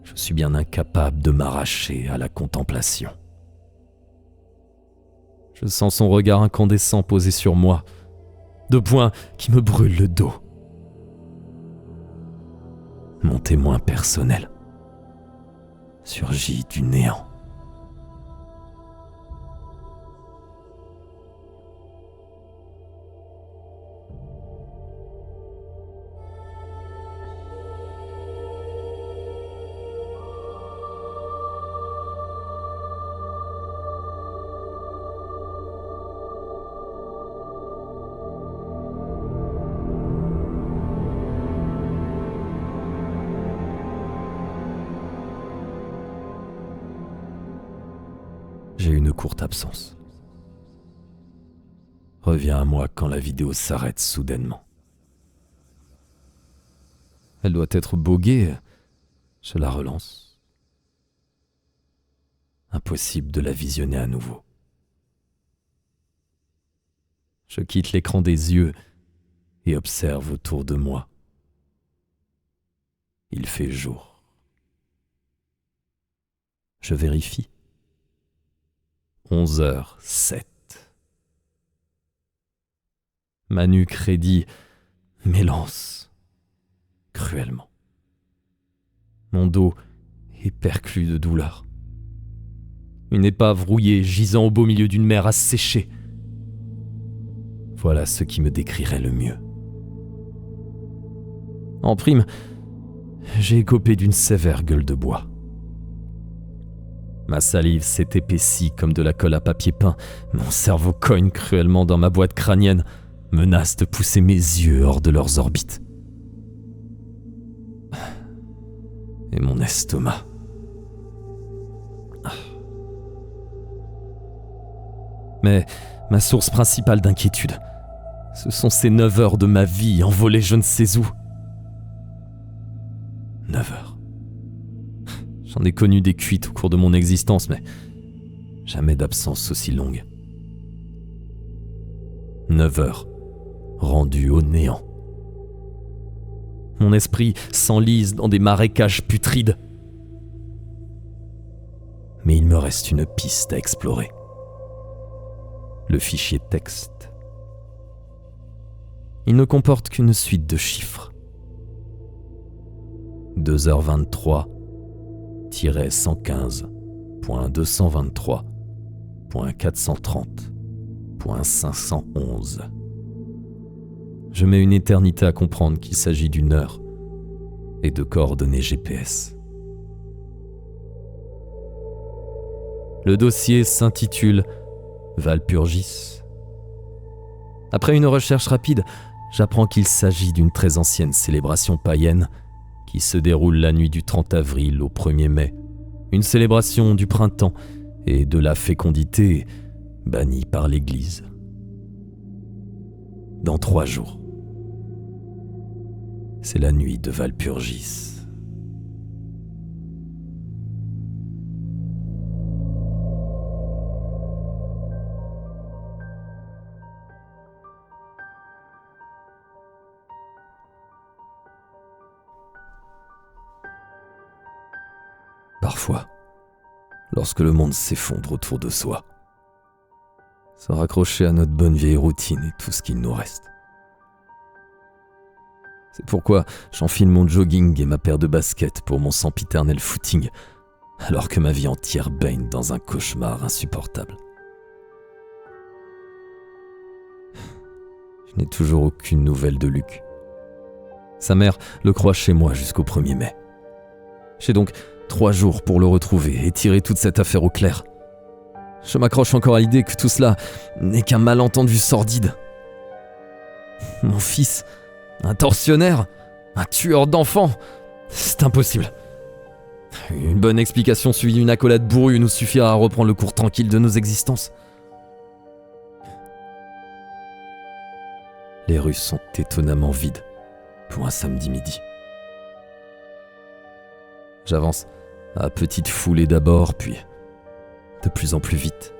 je suis bien incapable de m'arracher à la contemplation. Je sens son regard incandescent posé sur moi, de points qui me brûlent le dos. Mon témoin personnel surgit du néant. J'ai une courte absence. Reviens à moi quand la vidéo s'arrête soudainement. Elle doit être boguée. Je la relance. Impossible de la visionner à nouveau. Je quitte l'écran des yeux et observe autour de moi. Il fait jour. Je vérifie. 11h07. Ma nuque raidie m'élance cruellement. Mon dos est perclus de douleur. Une épave rouillée gisant au beau milieu d'une mer asséchée. Voilà ce qui me décrirait le mieux. En prime, j'ai écopé d'une sévère gueule de bois. Ma salive s'est épaissie comme de la colle à papier peint. Mon cerveau cogne cruellement dans ma boîte crânienne, menace de pousser mes yeux hors de leurs orbites. Et mon estomac. Mais ma source principale d'inquiétude, ce sont ces 9 heures de ma vie envolées je ne sais où. 9 heures. J'en ai connu des cuites au cours de mon existence, mais jamais d'absence aussi longue. 9 heures, rendues au néant. Mon esprit s'enlise dans des marécages putrides. Mais il me reste une piste à explorer. Le fichier texte. Il ne comporte qu'une suite de chiffres. 2h23.123.430.511. Je mets une éternité à comprendre qu'il s'agit d'une heure et de coordonnées GPS. Le dossier s'intitule Walpurgis. Après une recherche rapide, j'apprends qu'il s'agit d'une très ancienne célébration païenne qui se déroule la nuit du 30 avril au 1er mai, une célébration du printemps et de la fécondité bannie par l'Église. Dans 3 jours, c'est la nuit de Walpurgis. Parfois, lorsque le monde s'effondre autour de soi, se raccrocher à notre bonne vieille routine est tout ce qu'il nous reste. C'est pourquoi j'enfile mon jogging et ma paire de baskets pour mon sempiternel footing, alors que ma vie entière baigne dans un cauchemar insupportable. Je n'ai toujours aucune nouvelle de Luc. Sa mère le croit chez moi jusqu'au 1er mai. J'ai donc 3 jours pour le retrouver et tirer toute cette affaire au clair. Je m'accroche encore à l'idée que tout cela n'est qu'un malentendu sordide. Mon fils, un tortionnaire, un tueur d'enfants, c'est impossible. Une bonne explication suivie d'une accolade bourrue nous suffira à reprendre le cours tranquille de nos existences. Les rues sont étonnamment vides pour un samedi midi. J'avance à petite foulée d'abord, puis de plus en plus vite.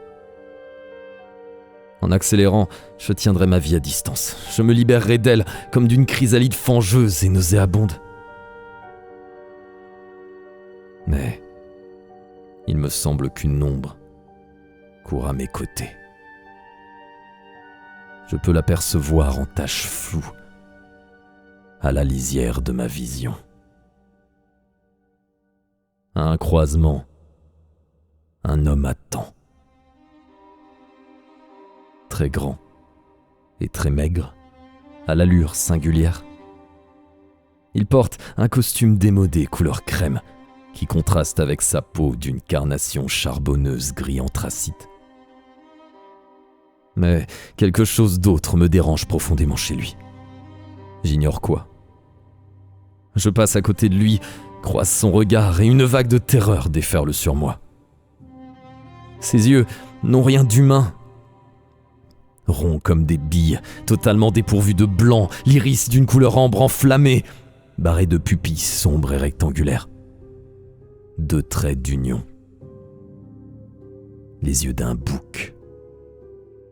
En accélérant, je tiendrai ma vie à distance. Je me libérerai d'elle comme d'une chrysalide fangeuse et nauséabonde. Mais il me semble qu'une ombre court à mes côtés. Je peux l'apercevoir en taches floues, à la lisière de ma vision. À un croisement, un homme attend. Très grand et très maigre, à l'allure singulière. Il porte un costume démodé couleur crème qui contraste avec sa peau d'une carnation charbonneuse gris anthracite. Mais quelque chose d'autre me dérange profondément chez lui. J'ignore quoi. Je passe à côté de lui, croise son regard et une vague de terreur déferle sur moi. Ses yeux n'ont rien d'humain. Ronds comme des billes, totalement dépourvus de blanc, l'iris d'une couleur ambre enflammée, barré de pupilles sombres et rectangulaires. 2 traits d'union. Les yeux d'un bouc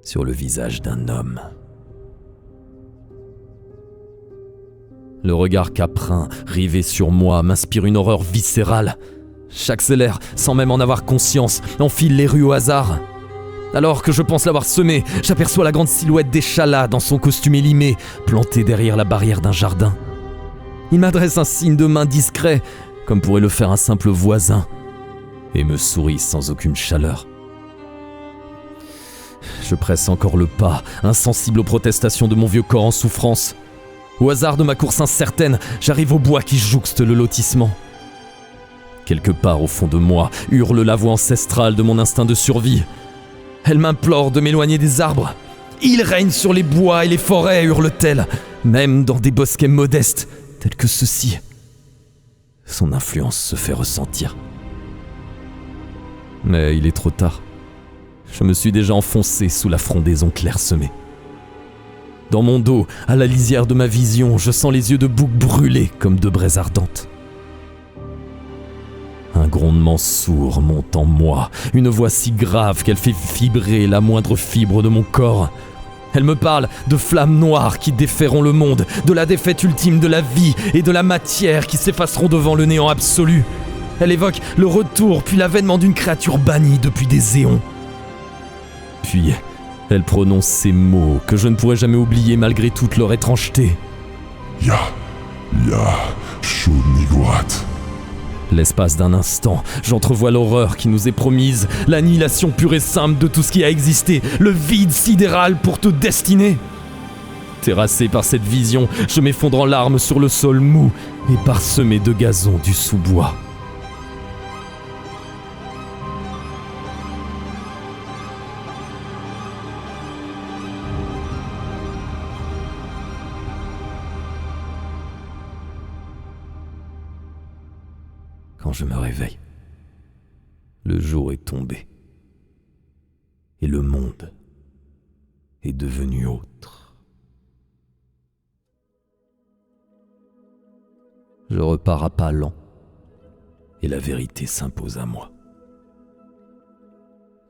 sur le visage d'un homme. Le regard caprin rivé sur moi m'inspire une horreur viscérale. J'accélère sans même en avoir conscience, enfile les rues au hasard. Alors que je pense l'avoir semé, j'aperçois la grande silhouette d'Échala dans son costume élimé, planté derrière la barrière d'un jardin. Il m'adresse un signe de main discret, comme pourrait le faire un simple voisin, et me sourit sans aucune chaleur. Je presse encore le pas, insensible aux protestations de mon vieux corps en souffrance. Au hasard de ma course incertaine, j'arrive au bois qui jouxte le lotissement. Quelque part au fond de moi, hurle la voix ancestrale de mon instinct de survie. Elle m'implore de m'éloigner des arbres. Il règne sur les bois et les forêts, hurle-t-elle, même dans des bosquets modestes, tels que ceux-ci. Son influence se fait ressentir. Mais il est trop tard. Je me suis déjà enfoncé sous la frondaison clairsemée. Dans mon dos, à la lisière de ma vision, je sens les yeux de bouc brûlés comme 2 braises ardentes. Un grondement sourd monte en moi, une voix si grave qu'elle fait vibrer la moindre fibre de mon corps. Elle me parle de flammes noires qui déferront le monde, de la défaite ultime de la vie et de la matière qui s'effaceront devant le néant absolu. Elle évoque le retour puis l'avènement d'une créature bannie depuis des éons. Puis, elle prononce ces mots que je ne pourrai jamais oublier malgré toute leur étrangeté. Ya, Shunigurat. L'espace d'un instant, j'entrevois l'horreur qui nous est promise, l'annihilation pure et simple de tout ce qui a existé, le vide sidéral pour toute destinée. Terrassé par cette vision, je m'effondre en larmes sur le sol mou et parsemé de gazon du sous-bois. Quand je me réveille, le jour est tombé et le monde est devenu autre. Je repars à pas lents et la vérité s'impose à moi.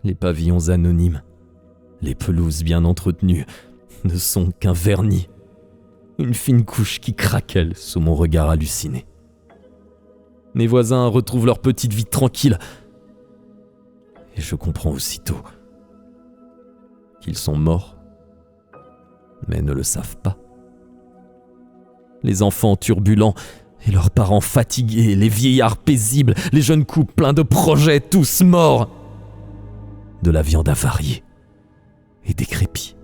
Les pavillons anonymes, les pelouses bien entretenues ne sont qu'un vernis, une fine couche qui craquelle sous mon regard halluciné. Mes voisins retrouvent leur petite vie tranquille. Et je comprends aussitôt qu'ils sont morts, mais ne le savent pas. Les enfants turbulents et leurs parents fatigués, les vieillards paisibles, les jeunes couples pleins de projets, tous morts. De la viande avariée et décrépie.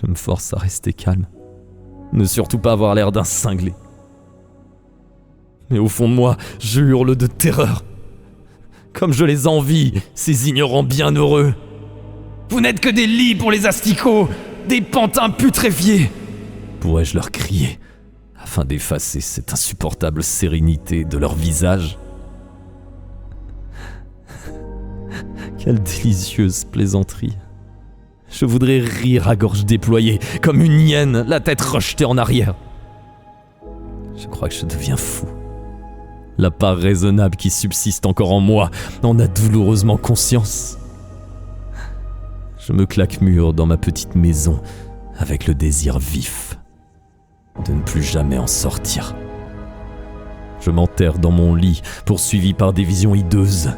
Je me force à rester calme, ne surtout pas avoir l'air d'un cinglé. Mais au fond de moi, je hurle de terreur. Comme je les envie, ces ignorants bienheureux. Vous n'êtes que des lits pour les asticots, des pantins putréfiés, pourrais-je leur crier, afin d'effacer cette insupportable sérénité de leur visage. Quelle délicieuse plaisanterie. Je voudrais rire à gorge déployée, comme une hyène, la tête rejetée en arrière. Je crois que je deviens fou. La part raisonnable qui subsiste encore en moi en a douloureusement conscience. Je me claque mûr dans ma petite maison avec le désir vif de ne plus jamais en sortir. Je m'enterre dans mon lit, poursuivi par des visions hideuses.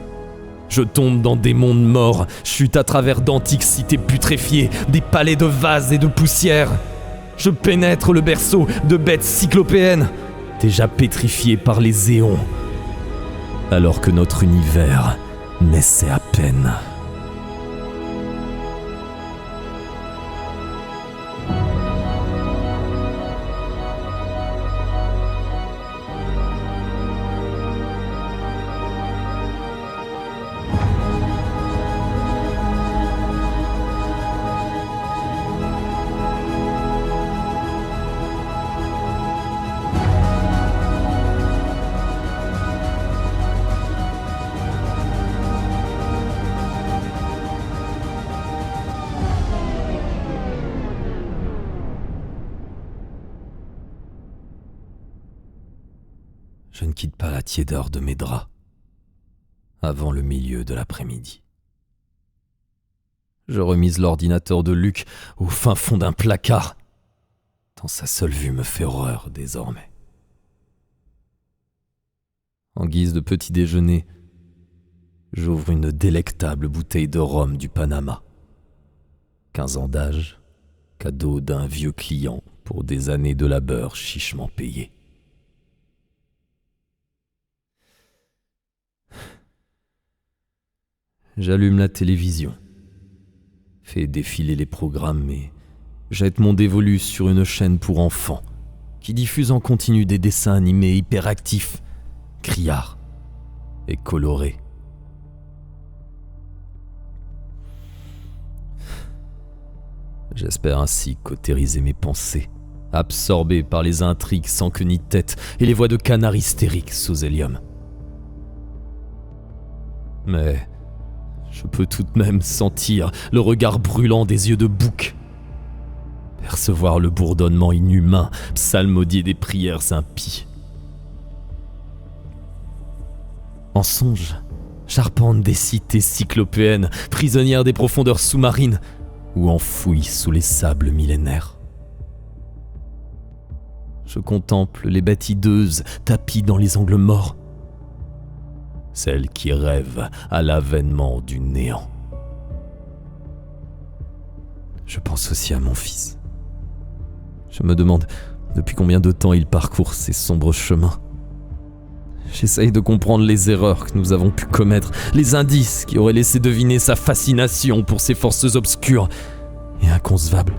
Je tombe dans des mondes morts, chute à travers d'antiques cités putréfiées, des palais de vases et de poussière. Je pénètre le berceau de bêtes cyclopéennes, déjà pétrifiées par les éons, alors que notre univers naissait à peine. Je ne quitte pas la tiédeur de mes draps avant le milieu de l'après-midi. Je remise l'ordinateur de Luc au fin fond d'un placard, tant sa seule vue me fait horreur désormais. En guise de petit déjeuner, j'ouvre une délectable bouteille de rhum du Panama. 15 ans d'âge, cadeau d'un vieux client pour des années de labeur chichement payées. J'allume la télévision, fais défiler les programmes et jette mon dévolu sur une chaîne pour enfants qui diffuse en continu des dessins animés hyperactifs, criards et colorés. J'espère ainsi cautériser mes pensées, absorbées par les intrigues sans queue ni tête et les voix de canards hystériques sous hélium. Mais je peux tout de même sentir le regard brûlant des yeux de bouc, percevoir le bourdonnement inhumain, psalmodier des prières impies. En songe, j'arpente des cités cyclopéennes, prisonnières des profondeurs sous-marines ou enfouies sous les sables millénaires. Je contemple les bêtes hideuses tapies dans les angles morts, celle qui rêve à l'avènement du néant. Je pense aussi à mon fils. Je me demande depuis combien de temps il parcourt ces sombres chemins. J'essaye de comprendre les erreurs que nous avons pu commettre, les indices qui auraient laissé deviner sa fascination pour ces forces obscures et inconcevables.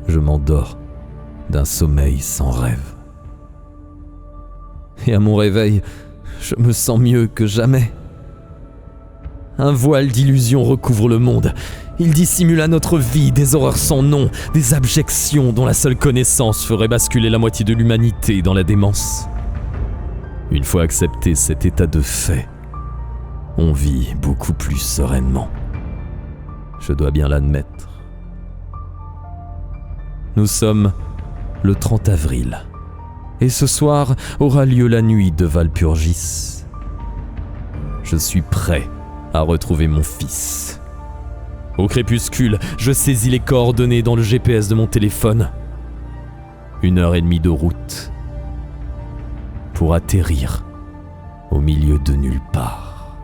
Je m'endors d'un sommeil sans rêve. Et à mon réveil, je me sens mieux que jamais. Un voile d'illusion recouvre le monde. Il dissimule à notre vie des horreurs sans nom, des abjections dont la seule connaissance ferait basculer la moitié de l'humanité dans la démence. Une fois accepté cet état de fait, on vit beaucoup plus sereinement. Je dois bien l'admettre. Nous sommes le 30 avril. Et ce soir aura lieu la nuit de Walpurgis. Je suis prêt à retrouver mon fils. Au crépuscule, je saisis les coordonnées dans le GPS de mon téléphone. 1h30 de route pour atterrir au milieu de nulle part.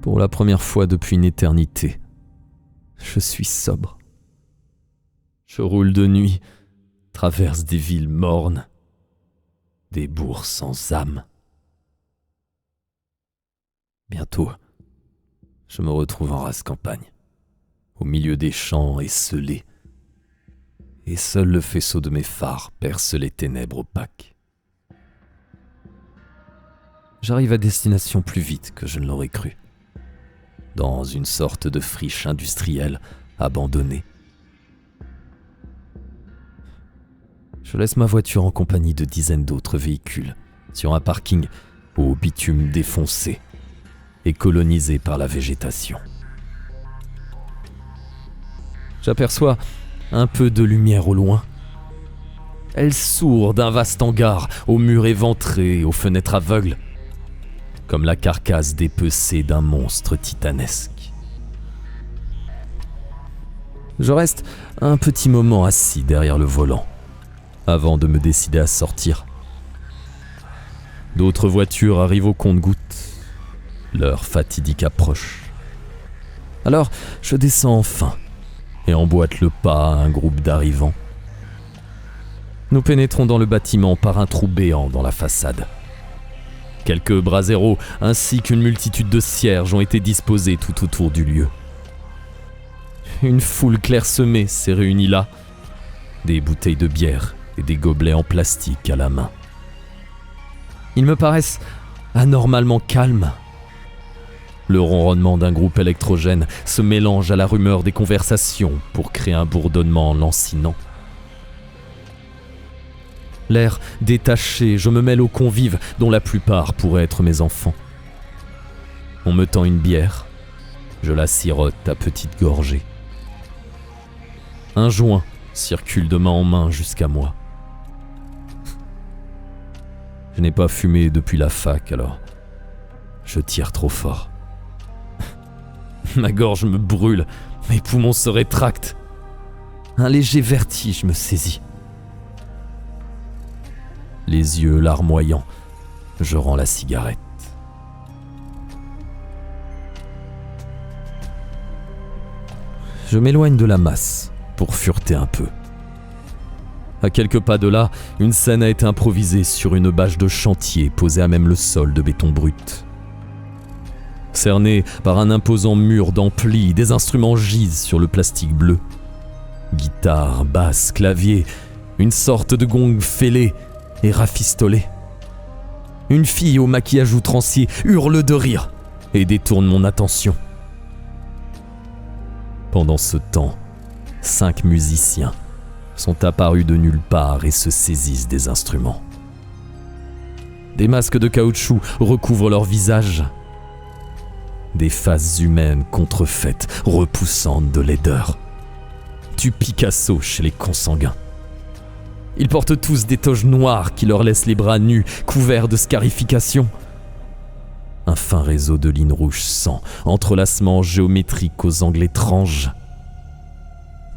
Pour la première fois depuis une éternité, je suis sobre. Je roule de nuit, traverse des villes mornes, des bourgs sans âme. Bientôt, je me retrouve en rase campagne, au milieu des champs esselés, et seul le faisceau de mes phares perce les ténèbres opaques. J'arrive à destination plus vite que je ne l'aurais cru, dans une sorte de friche industrielle abandonnée. Je laisse ma voiture en compagnie de dizaines d'autres véhicules sur un parking au bitume défoncé et colonisé par la végétation. J'aperçois un peu de lumière au loin. Elle sourd d'un vaste hangar aux murs éventrés et aux fenêtres aveugles, comme la carcasse dépecée d'un monstre titanesque. Je reste un petit moment assis derrière le volant, avant de me décider à sortir. D'autres voitures arrivent au compte-gouttes. L'heure fatidique approche. Alors, je descends enfin et emboîte le pas à un groupe d'arrivants. Nous pénétrons dans le bâtiment par un trou béant dans la façade. Quelques braseros ainsi qu'une multitude de cierges ont été disposés tout autour du lieu. Une foule clairsemée s'est réunie là, des bouteilles de bière et des gobelets en plastique à la main. Ils me paraissent anormalement calmes. Le ronronnement d'un groupe électrogène se mélange à la rumeur des conversations pour créer un bourdonnement lancinant. L'air détaché, je me mêle aux convives dont la plupart pourraient être mes enfants. On me tend une bière, je la sirote à petites gorgées. Un joint circule de main en main jusqu'à moi. Je n'ai pas fumé depuis la fac, alors je tire trop fort. Ma gorge me brûle, mes poumons se rétractent. Un léger vertige me saisit. Les yeux larmoyants, je rends la cigarette. Je m'éloigne de la masse pour fureter un peu. À quelques pas de là, une scène a été improvisée sur une bâche de chantier posée à même le sol de béton brut. Cerné par un imposant mur d'ampli, des instruments gisent sur le plastique bleu. Guitare, basse, clavier, une sorte de gong fêlé et rafistolé. Une fille au maquillage outrancier hurle de rire et détourne mon attention. Pendant ce temps, 5 musiciens sont apparus de nulle part et se saisissent des instruments. Des masques de caoutchouc recouvrent leurs visages. Des faces humaines contrefaites, repoussantes de laideur. Du Picasso chez les consanguins. Ils portent tous des toges noires qui leur laissent les bras nus, couverts de scarifications. Un fin réseau de lignes rouges sans entrelacements géométriques aux angles étranges.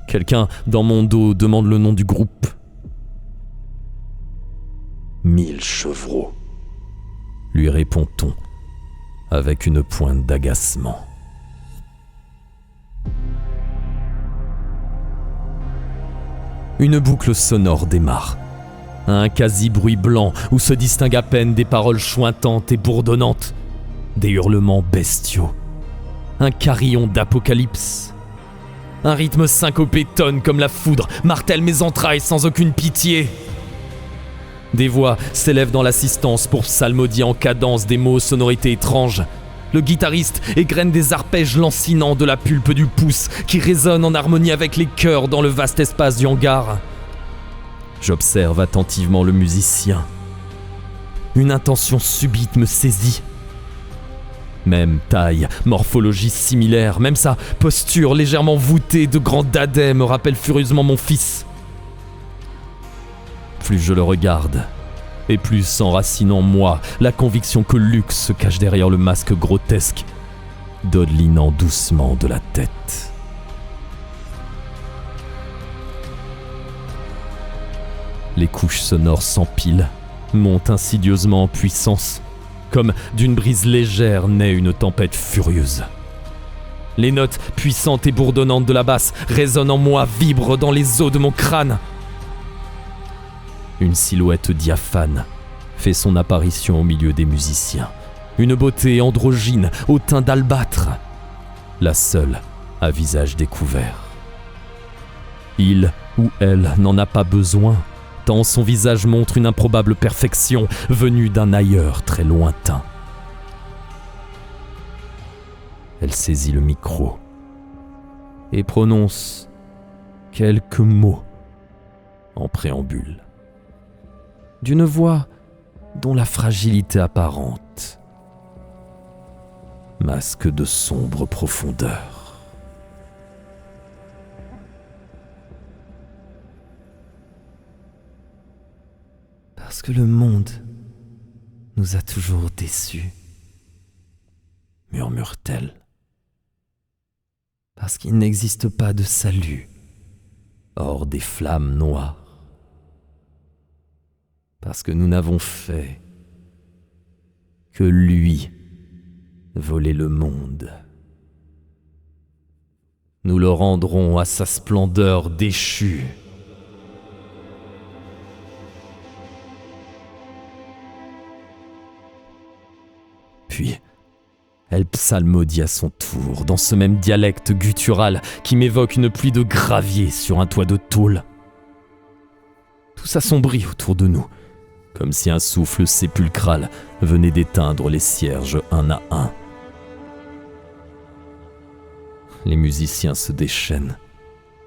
Quelqu'un dans mon dos demande le nom du groupe. 1000 chevreaux, lui répond-on avec une pointe d'agacement. Une boucle sonore démarre. Un quasi-bruit blanc où se distinguent à peine des paroles chointantes et bourdonnantes, des hurlements bestiaux, un carillon d'apocalypse. Un rythme syncopé tonne comme la foudre, martèle mes entrailles sans aucune pitié. Des voix s'élèvent dans l'assistance pour psalmodier en cadence des mots aux sonorités étranges. Le guitariste égrène des arpèges lancinants de la pulpe du pouce qui résonnent en harmonie avec les chœurs dans le vaste espace du hangar. J'observe attentivement le musicien. Une intention subite me saisit. Même taille, morphologie similaire, même sa posture légèrement voûtée de grand dadais me rappelle furieusement mon fils. Plus je le regarde, et plus s'enracine en moi la conviction que Luc se cache derrière le masque grotesque, dodelinant doucement de la tête. Les couches sonores s'empilent, montent insidieusement en puissance, Comme d'une brise légère naît une tempête furieuse. Les notes puissantes et bourdonnantes de la basse résonnent en moi, vibrent dans les os de mon crâne. Une silhouette diaphane fait son apparition au milieu des musiciens. Une beauté androgyne au teint d'albâtre. La seule à visage découvert. Il ou elle n'en a pas besoin, tant son visage montre une improbable perfection venue d'un ailleurs très lointain. Elle saisit le micro et prononce quelques mots en préambule, d'une voix dont la fragilité apparente masque de sombres profondeurs. Parce que le monde nous a toujours déçus, murmure-t-elle. Parce qu'il n'existe pas de salut hors des flammes noires. Parce que nous n'avons fait que lui voler le monde. Nous le rendrons à sa splendeur déchue. Puis, elle psalmodie à son tour, dans ce même dialecte guttural qui m'évoque une pluie de gravier sur un toit de tôle. Tout s'assombrit autour de nous, comme si un souffle sépulcral venait d'éteindre les cierges un à un. Les musiciens se déchaînent.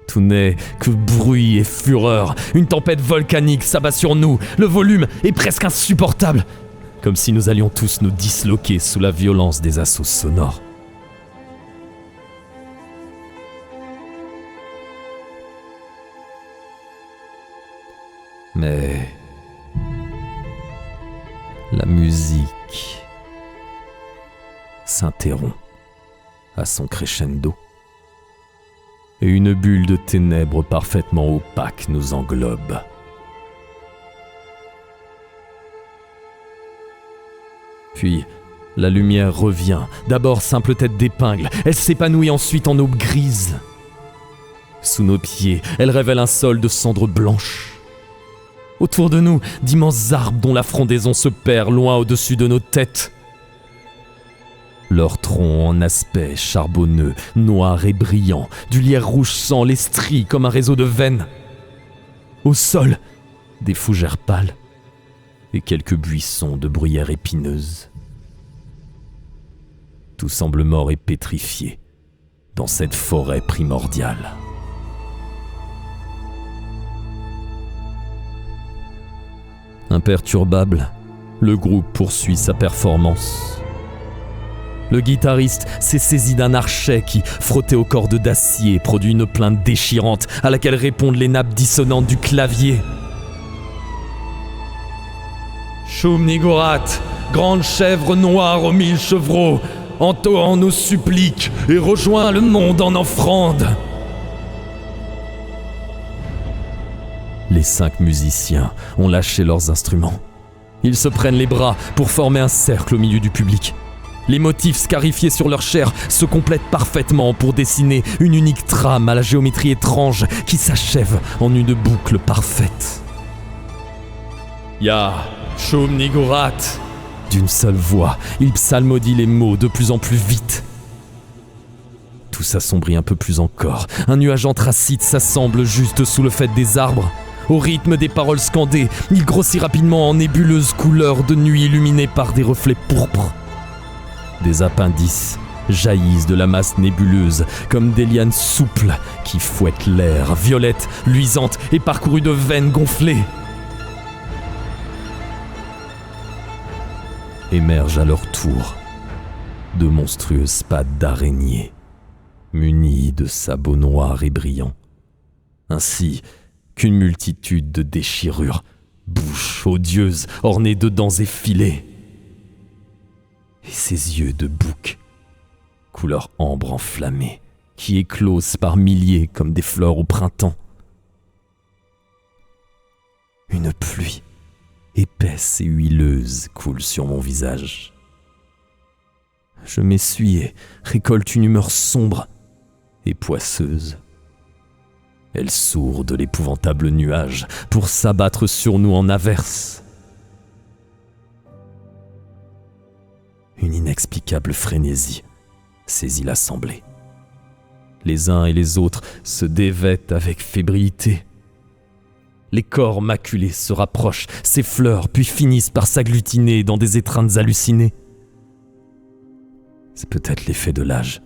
Tout n'est que bruit et fureur. Une tempête volcanique s'abat sur nous. Le volume est presque insupportable. Comme si nous allions tous nous disloquer sous la violence des assauts sonores. Mais la musique s'interrompt à son crescendo et une bulle de ténèbres parfaitement opaque nous englobe. Puis, la lumière revient, d'abord simple tête d'épingle, elle s'épanouit ensuite en aube grise. Sous nos pieds, elle révèle un sol de cendres blanches. Autour de nous, d'immenses arbres dont la frondaison se perd loin au-dessus de nos têtes. Leurs troncs en aspect charbonneux, noirs et brillants, du lierre rouge sang les strie comme un réseau de veines. Au sol, des fougères pâles et quelques buissons de bruyères épineuses. Tout semble mort et pétrifié dans cette forêt primordiale. Imperturbable, le groupe poursuit sa performance. Le guitariste s'est saisi d'un archet qui, frotté aux cordes d'acier, produit une plainte déchirante à laquelle répondent les nappes dissonantes du clavier. Shum Nigorat, grande chèvre noire aux 1000 chevreaux, entourant nos suppliques et rejoins le monde en offrande. Les 5 musiciens ont lâché leurs instruments. Ils se prennent les bras pour former un cercle au milieu du public. Les motifs scarifiés sur leur chair se complètent parfaitement pour dessiner une unique trame à la géométrie étrange qui s'achève en une boucle parfaite. Ya, Shum Nigorat. D'une seule voix, il psalmodie les mots de plus en plus vite. Tout s'assombrit un peu plus encore. Un nuage anthracite s'assemble juste sous le faîte des arbres. Au rythme des paroles scandées, il grossit rapidement en nébuleuses couleurs de nuit illuminées par des reflets pourpres. Des appendices jaillissent de la masse nébuleuse comme des lianes souples qui fouettent l'air, violettes, luisantes et parcourues de veines gonflées. Émergent à leur tour de monstrueuses pattes d'araignées, munies de sabots noirs et brillants, ainsi qu'une multitude de déchirures, bouches odieuses ornées de dents effilées, et ses yeux de bouc, couleur ambre enflammée, qui éclosent par milliers comme des fleurs au printemps. Une pluie épaisse et huileuse, coule sur mon visage. Je m'essuie et récolte une humeur sombre et poisseuse. Elle sourd de l'épouvantable nuage pour s'abattre sur nous en averse. Une inexplicable frénésie saisit l'assemblée. Les uns et les autres se dévêtent avec fébrilité. Les corps maculés se rapprochent, s'effleurent, puis finissent par s'agglutiner dans des étreintes hallucinées. C'est peut-être l'effet de l'âge,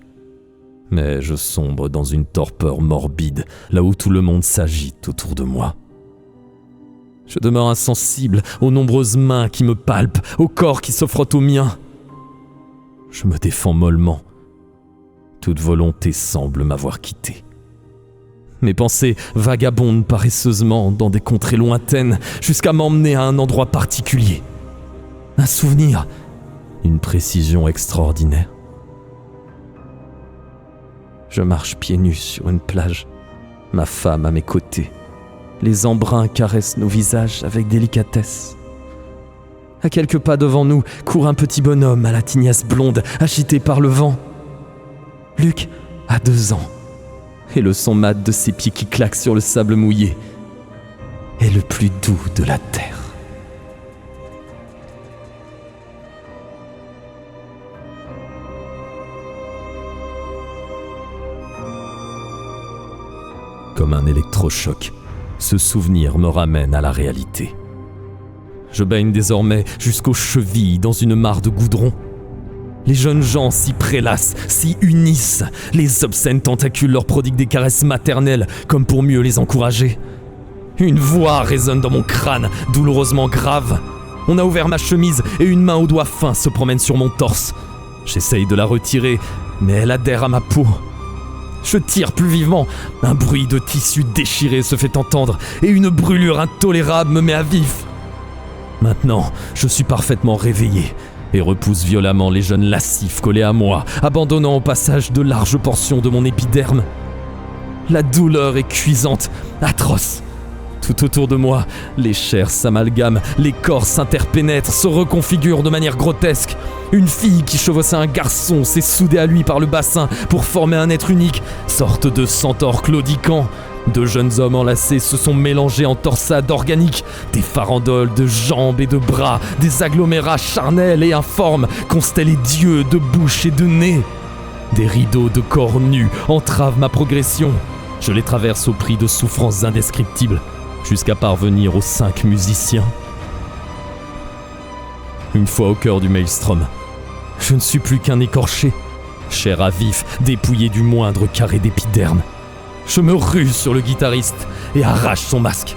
mais je sombre dans une torpeur morbide, là où tout le monde s'agite autour de moi. Je demeure insensible aux nombreuses mains qui me palpent, au corps qui se frotte au mien. Je me défends mollement. Toute volonté semble m'avoir quitté. Mes pensées vagabondent paresseusement dans des contrées lointaines jusqu'à m'emmener à un endroit particulier. Un souvenir, une précision extraordinaire. Je marche pieds nus sur une plage, ma femme à mes côtés. Les embruns caressent nos visages avec délicatesse. À quelques pas devant nous court un petit bonhomme à la tignasse blonde, agité par le vent. Luc a 2 ans, et le son mat de ses pieds qui claquent sur le sable mouillé est le plus doux de la terre. Comme un électrochoc, ce souvenir me ramène à la réalité. Je baigne désormais jusqu'aux chevilles dans une mare de goudron. Les jeunes gens s'y prélassent, s'y unissent. Les obscènes tentacules leur prodiguent des caresses maternelles, comme pour mieux les encourager. Une voix résonne dans mon crâne, douloureusement grave. On a ouvert ma chemise et une main aux doigts fins se promène sur mon torse. J'essaye de la retirer, mais elle adhère à ma peau. Je tire plus vivement. Un bruit de tissu déchiré se fait entendre et une brûlure intolérable me met à vif. Maintenant, je suis parfaitement réveillé et repousse violemment les jeunes lascifs collés à moi, abandonnant au passage de larges portions de mon épiderme. La douleur est cuisante, atroce. Tout autour de moi, les chairs s'amalgament, les corps s'interpénètrent, se reconfigurent de manière grotesque. Une fille qui chevauchait un garçon s'est soudée à lui par le bassin pour former un être unique, sorte de centaure claudiquant. 2 jeunes hommes enlacés se sont mélangés en torsades organiques, des farandoles de jambes et de bras, des agglomérats charnels et informes, constellés d'yeux, de bouche et de nez. Des rideaux de corps nus entravent ma progression. Je les traverse au prix de souffrances indescriptibles, jusqu'à parvenir aux 5 musiciens. Une fois au cœur du maelstrom, je ne suis plus qu'un écorché, chair à vif, dépouillé du moindre carré d'épiderme. Je me ruse sur le guitariste et arrache son masque.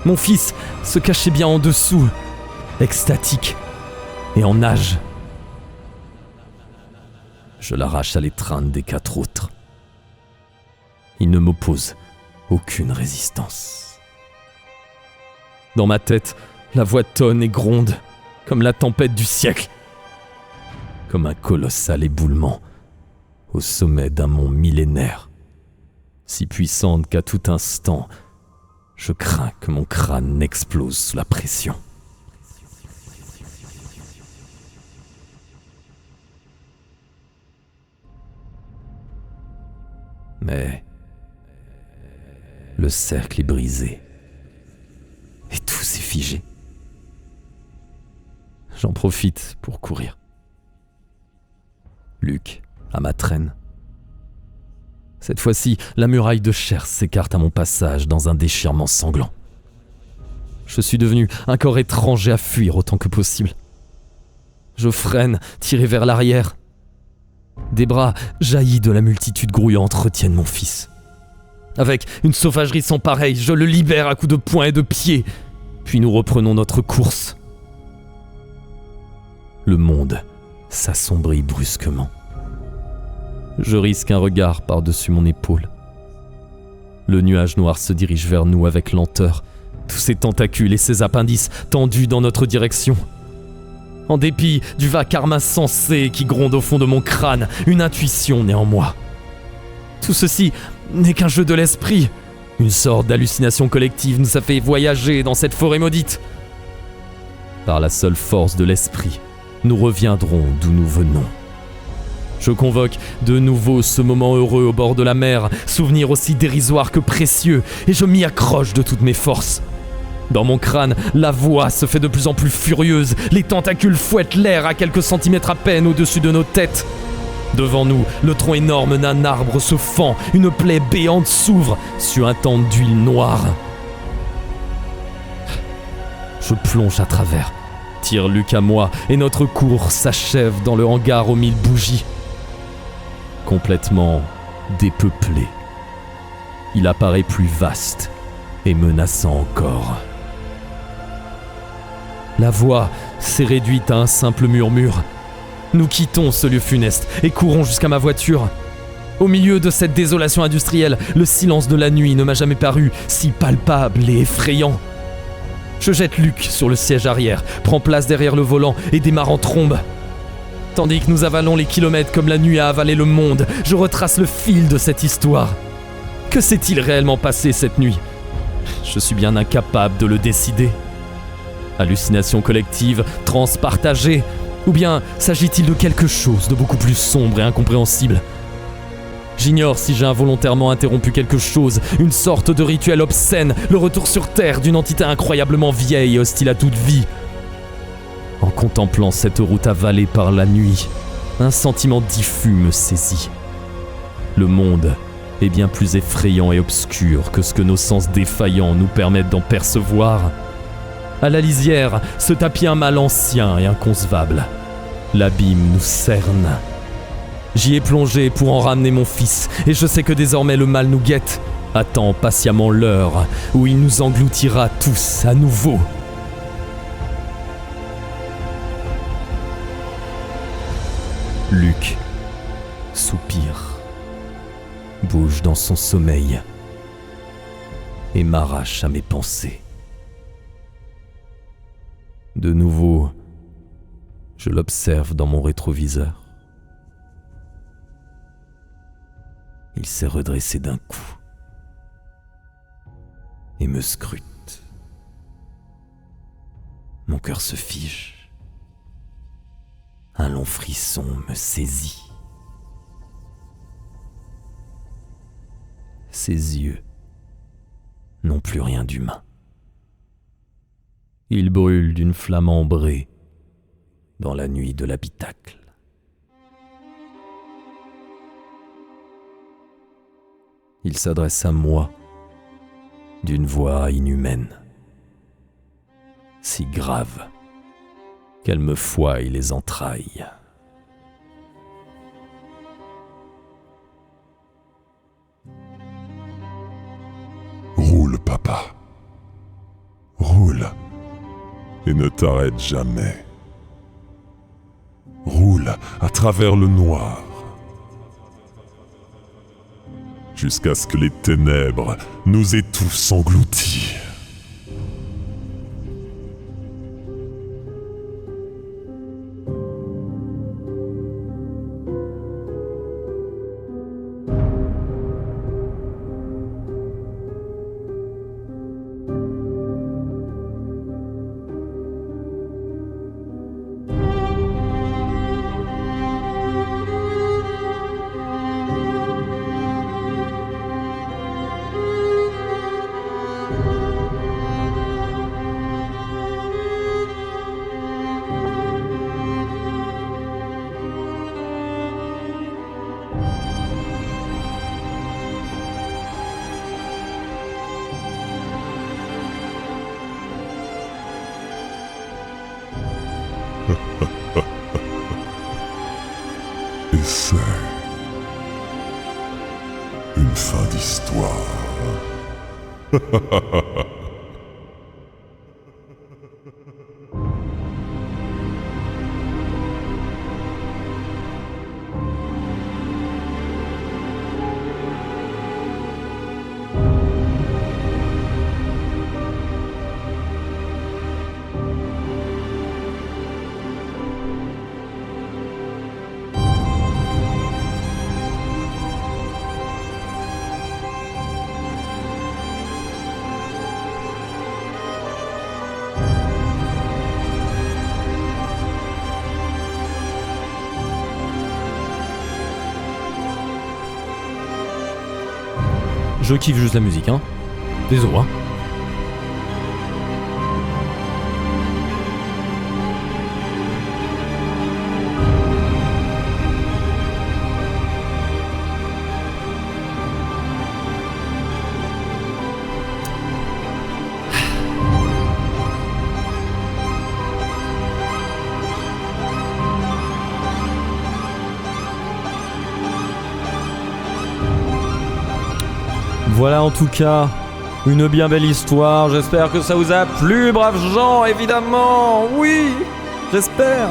Mon fils se cachait bien en dessous, extatique et en nage. Je l'arrache à l'étreinte des 4 autres. Il ne m'oppose aucune résistance. Dans ma tête, la voix tonne et gronde, comme la tempête du siècle, comme un colossal éboulement au sommet d'un mont millénaire, si puissante qu'à tout instant, je crains que mon crâne n'explose sous la pression. Mais le cercle est brisé et tout s'est figé. J'en profite pour courir. Luc à ma traîne. Cette fois-ci, la muraille de chair s'écarte à mon passage dans un déchirement sanglant. Je suis devenu un corps étranger à fuir autant que possible. Je freine, tiré vers l'arrière. Des bras jaillis de la multitude grouillante retiennent mon fils. Avec une sauvagerie sans pareille, je le libère à coups de poing et de pied. Puis nous reprenons notre course. Le monde s'assombrit brusquement. Je risque un regard par-dessus mon épaule. Le nuage noir se dirige vers nous avec lenteur, tous ses tentacules et ses appendices tendus dans notre direction. En dépit du vacarme insensé qui gronde au fond de mon crâne, une intuition naît en moi. Tout ceci n'est qu'un jeu de l'esprit. Une sorte d'hallucination collective nous a fait voyager dans cette forêt maudite. Par la seule force de l'esprit, nous reviendrons d'où nous venons. Je convoque de nouveau ce moment heureux au bord de la mer, souvenir aussi dérisoire que précieux, et je m'y accroche de toutes mes forces. Dans mon crâne, la voix se fait de plus en plus furieuse, les tentacules fouettent l'air à quelques centimètres à peine au-dessus de nos têtes. Devant nous, le tronc énorme d'un arbre se fend, une plaie béante s'ouvre sur un temps d'huile noire. Je plonge à travers, tire Luc à moi, et notre course s'achève dans le hangar aux 1000 bougies. Complètement dépeuplé, il apparaît plus vaste et menaçant encore. La voix s'est réduite à un simple murmure. Nous quittons ce lieu funeste et courons jusqu'à ma voiture. Au milieu de cette désolation industrielle, le silence de la nuit ne m'a jamais paru si palpable et effrayant. Je jette Luc sur le siège arrière, prends place derrière le volant et démarre en trombe. Tandis que nous avalons les kilomètres comme la nuit a avalé le monde, je retrace le fil de cette histoire. Que s'est-il réellement passé cette nuit ? Je suis bien incapable de le décider. Hallucination collective, transe partagée, ou bien s'agit-il de quelque chose de beaucoup plus sombre et incompréhensible ? J'ignore si j'ai involontairement interrompu quelque chose, une sorte de rituel obscène, le retour sur Terre d'une entité incroyablement vieille et hostile à toute vie. En contemplant cette route avalée par la nuit, un sentiment diffus me saisit. Le monde est bien plus effrayant et obscur que ce que nos sens défaillants nous permettent d'en percevoir. À la lisière se tapit un mal ancien et inconcevable. L'abîme nous cerne. J'y ai plongé pour en ramener mon fils, et je sais que désormais le mal nous guette, attend patiemment l'heure où il nous engloutira tous à nouveau. Luc soupire, bouge dans son sommeil et m'arrache à mes pensées. De nouveau, je l'observe dans mon rétroviseur. Il s'est redressé d'un coup et me scrute. Mon cœur se fige. Un long frisson me saisit. Ses yeux n'ont plus rien d'humain. Ils brûlent d'une flamme ambrée dans la nuit de l'habitacle. Il s'adresse à moi d'une voix inhumaine, si grave qu'elle me fouaille les entrailles. Roule, papa. Roule. Et ne t'arrête jamais. Roule à travers le noir. Jusqu'à ce que les ténèbres nous aient tous engloutis. Et c'est une fin d'histoire. je kiffe juste la musique, hein. Désolé, hein. Voilà en tout cas une bien belle histoire, j'espère que ça vous a plu, braves gens, évidemment, oui, j'espère.